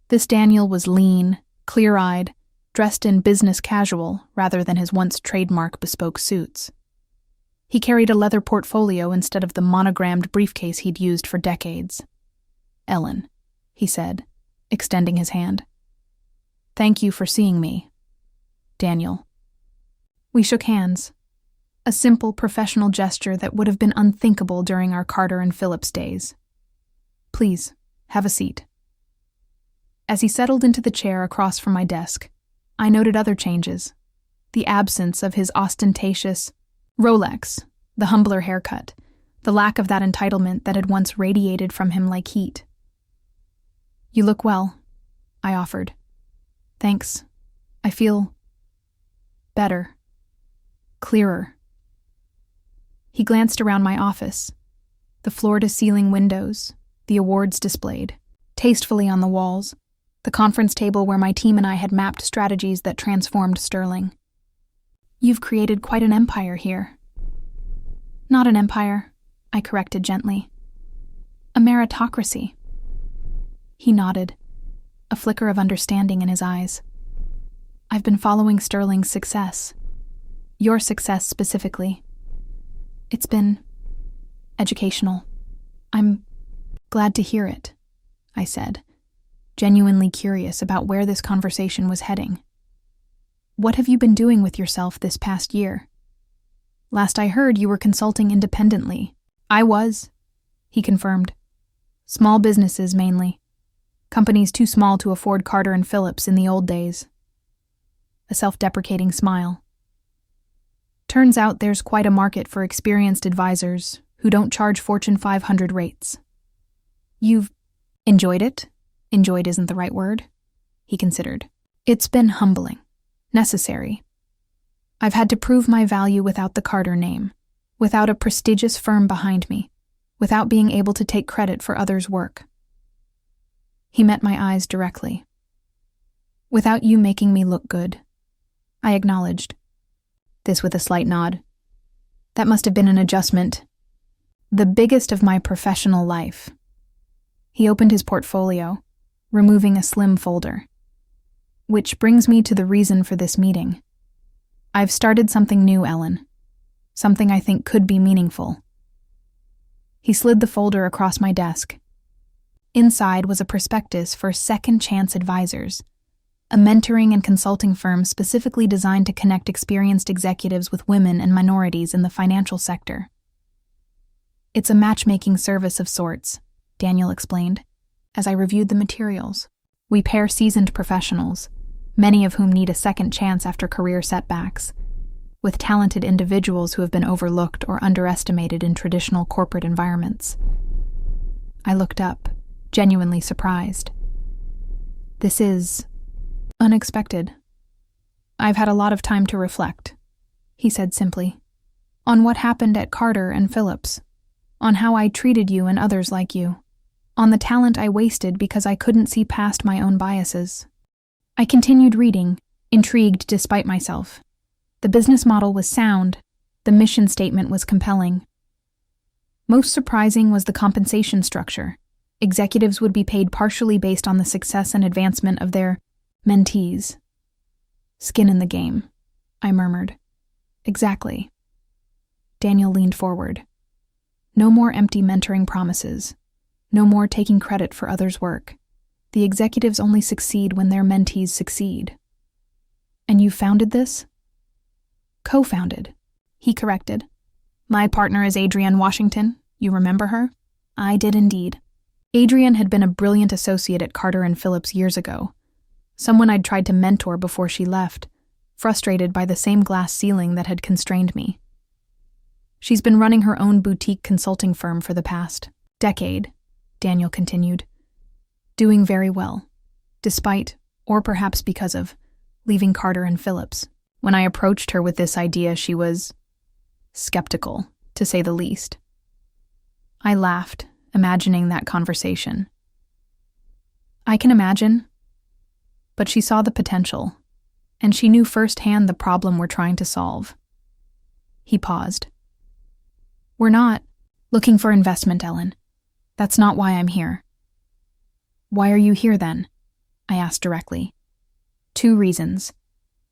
S1: This Daniel was lean, clear-eyed, dressed in business casual rather than his once trademark bespoke suits. He carried a leather portfolio instead of the monogrammed briefcase he'd used for decades. "Ellen," he said, extending his hand. "Thank you for seeing me." "Daniel." We shook hands, a simple professional gesture that would have been unthinkable during our Carter and Phillips days. "Please, have a seat." As he settled into the chair across from my desk, I noted other changes. The absence of his ostentatious Rolex, the humbler haircut, the lack of that entitlement that had once radiated from him like heat. "You look well," I offered. "Thanks. I feel better. Clearer." He glanced around my office, the floor-to-ceiling windows, the awards displayed, tastefully on the walls, the conference table where my team and I had mapped strategies that transformed Sterling. "You've created quite an empire here." "Not an empire," I corrected gently. "A meritocracy." He nodded, a flicker of understanding in his eyes. "I've been following Sterling's success. Your success specifically. It's been educational. I'm glad to hear it," I said, genuinely curious about where this conversation was heading. "What have you been doing with yourself this past year? Last I heard, you were consulting independently." "I was," he confirmed. "Small businesses, mainly. Companies too small to afford Carter and Phillips in the old days." A self-deprecating smile. "Turns out there's quite a market for experienced advisors who don't charge Fortune 500 rates." "You've enjoyed it?" "Enjoyed isn't the right word," he considered. "It's been humbling. Necessary. I've had to prove my value without the Carter name, without a prestigious firm behind me, without being able to take credit for others' work." He met my eyes directly. "Without you making me look good," I acknowledged, this with a slight nod. "That must have been an adjustment. The biggest of my professional life." He opened his portfolio, removing a slim folder. "Which brings me to the reason for this meeting. I've started something new, Ellen. Something I think could be meaningful." He slid the folder across my desk. Inside was a prospectus for Second Chance Advisors, a mentoring and consulting firm specifically designed to connect experienced executives with women and minorities in the financial sector. "It's a matchmaking service of sorts," Daniel explained, as I reviewed the materials. "We pair seasoned professionals, many of whom need a second chance after career setbacks, with talented individuals who have been overlooked or underestimated in traditional corporate environments." I looked up, genuinely surprised. "This is unexpected. I've had a lot of time to reflect," he said simply, "on what happened at Carter and Phillips, on how I treated you and others like you, on the talent I wasted because I couldn't see past my own biases." I continued reading, intrigued despite myself. The business model was sound, the mission statement was compelling. Most surprising was the compensation structure. Executives would be paid partially based on the success and advancement of their mentees. "Skin in the game," I murmured. "Exactly." Daniel leaned forward. "No more empty mentoring promises. No more taking credit for others' work. The executives only succeed when their mentees succeed." "And you founded this?" "Co-founded," he corrected. "My partner is Adrienne Washington. You remember her?" I did indeed. Adrienne had been a brilliant associate at Carter and Phillips years ago, someone I'd tried to mentor before she left, frustrated by the same glass ceiling that had constrained me. She's been running her own boutique consulting firm for the past decade, Daniel continued, doing very well, despite, or perhaps because of, leaving Carter and Phillips. When I approached her with this idea, she was skeptical, to say the least. I laughed, imagining that conversation. "I can imagine. But she saw the potential, and she knew firsthand the problem we're trying to solve. He paused. We're not looking for investment, Ellen. That's not why I'm here. Why are you here then? I asked directly. 2 reasons.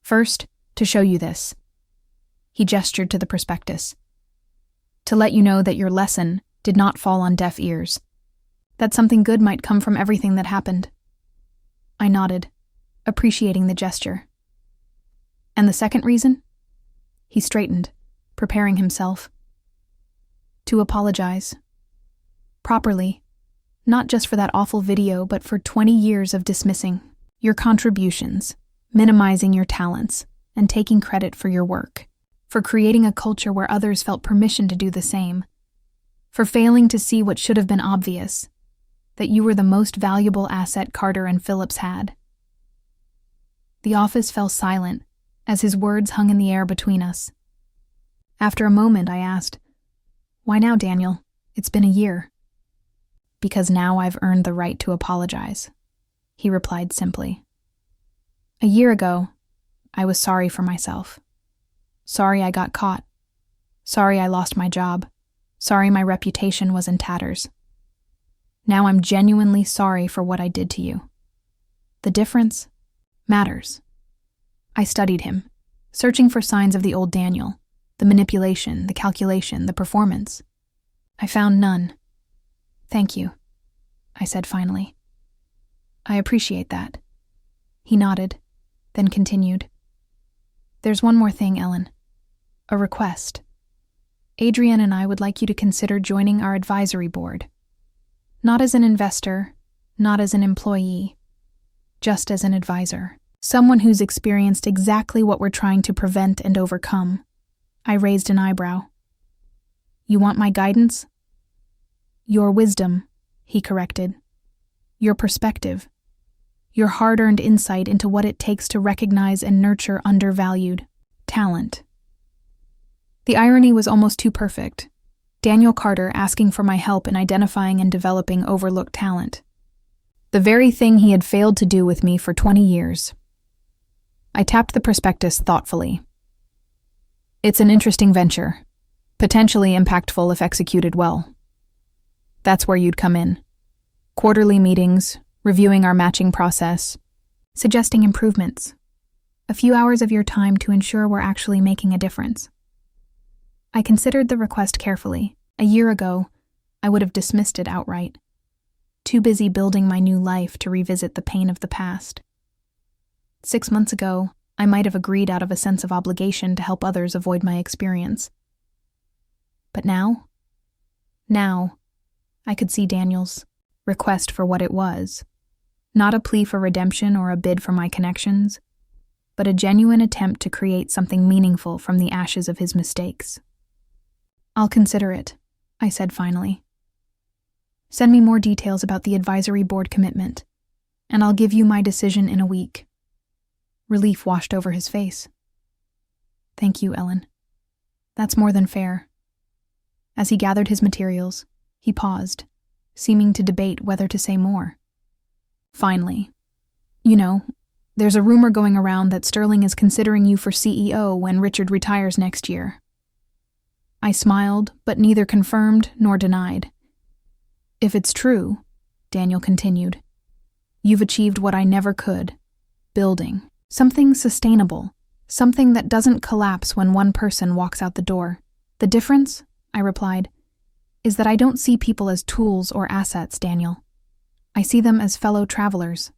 S1: First, to show you this. He gestured to the prospectus. To let you know that your lesson did not fall on deaf ears. That something good might come from everything that happened. I nodded, appreciating the gesture. And the second reason? He straightened, preparing himself. To apologize. Properly. Not just for that awful video, but for 20 years of dismissing your contributions, minimizing your talents, and taking credit for your work. For creating a culture where others felt permission to do the same. For failing to see what should have been obvious, that you were the most valuable asset Carter and Phillips had. The office fell silent as his words hung in the air between us. After a moment, I asked, Why now, Daniel? It's been a year. Because now I've earned the right to apologize, he replied simply. A year ago, I was sorry for myself. Sorry I got caught. Sorry I lost my job. Sorry my reputation was in tatters. Now I'm genuinely sorry for what I did to you. The difference matters. I studied him, searching for signs of the old Daniel, the manipulation, the calculation, the performance. I found none. Thank you, I said finally. I appreciate that. He nodded, then continued. There's one more thing, Ellen. A request. Adrienne and I would like you to consider joining our advisory board. Not as an investor, not as an employee, just as an advisor. Someone who's experienced exactly what we're trying to prevent and overcome. I raised an eyebrow. You want my guidance? Your wisdom, he corrected. Your perspective. Your hard-earned insight into what it takes to recognize and nurture undervalued talent. The irony was almost too perfect. Daniel Carter asking for my help in identifying and developing overlooked talent. The very thing he had failed to do with me for 20 years. I tapped the prospectus thoughtfully. It's an interesting venture, potentially impactful if executed well. That's where you'd come in. Quarterly meetings, reviewing our matching process, suggesting improvements. A few hours of your time to ensure we're actually making a difference. I considered the request carefully. A year ago, I would have dismissed it outright. Too busy building my new life to revisit the pain of the past. 6 months ago, I might have agreed out of a sense of obligation to help others avoid my experience. But now, I could see Daniel's request for what it was. Not a plea for redemption or a bid for my connections, but a genuine attempt to create something meaningful from the ashes of his mistakes. I'll consider it, I said finally. Send me more details about the advisory board commitment, and I'll give you my decision in a week. Relief washed over his face. Thank you, Ellen. That's more than fair. As he gathered his materials, he paused, seeming to debate whether to say more. Finally, there's a rumor going around that Sterling is considering you for CEO when Richard retires next year. I smiled, but neither confirmed nor denied. If it's true, Daniel continued, you've achieved what I never could, building something sustainable, something that doesn't collapse when one person walks out the door. The difference, I replied, is that I don't see people as tools or assets, Daniel. I see them as fellow travelers.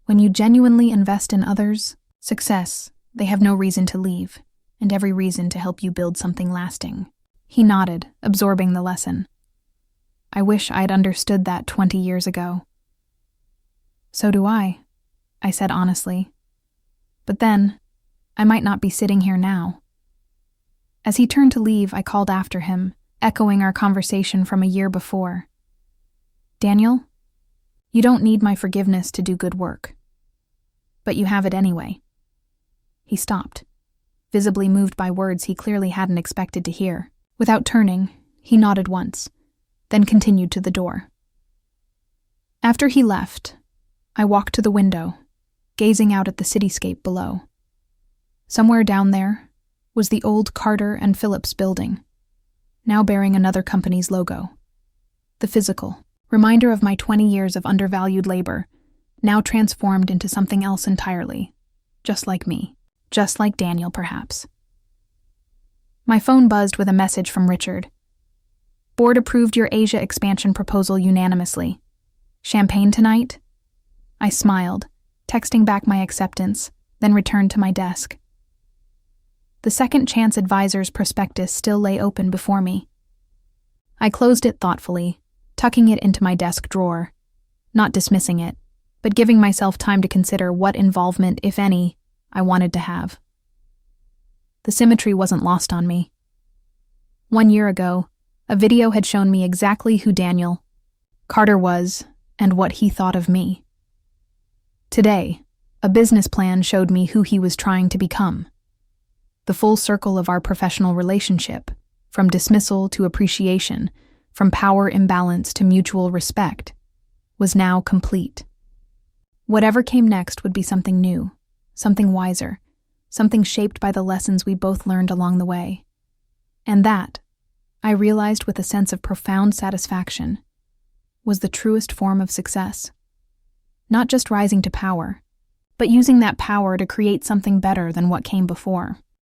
S1: When you genuinely invest in others, success, they have no reason to leave, and every reason to help you build something lasting. He nodded, absorbing the lesson. I wish I'd understood that 20 years ago. So do I said honestly. But then, I might not be sitting here now. As he turned to leave, I called after him, echoing our conversation from a year before. Daniel, you don't need my forgiveness to do good work. But you have it anyway. He stopped, visibly moved by words he clearly hadn't expected to hear. Without turning, he nodded once, then continued to the door. After he left, I walked to the window, gazing out at the cityscape below. Somewhere down there was the old Carter and Phillips building, now bearing another company's logo. The physical, reminder of my 20 years of undervalued labor, now transformed into something else entirely, just like me, just like Daniel perhaps. My phone buzzed with a message from Richard. Board approved your Asia expansion proposal unanimously. Champagne tonight? I smiled, texting back my acceptance, then returned to my desk. The Second Chance Advisors prospectus still lay open before me. I closed it thoughtfully, tucking it into my desk drawer, not dismissing it, but giving myself time to consider what involvement, if any, I wanted to have. The symmetry wasn't lost on me. 1 year ago, a video had shown me exactly who Daniel Carter was and what he thought of me. Today, a business plan showed me who he was trying to become. The full circle of our professional relationship, from dismissal to appreciation, from power imbalance to mutual respect, was now complete. Whatever came next would be something new, something wiser, something shaped by the lessons we both learned along the way. And that, I realized with a sense of profound satisfaction, was the truest form of success. Not just rising to power, but using that power to create something better than what came before.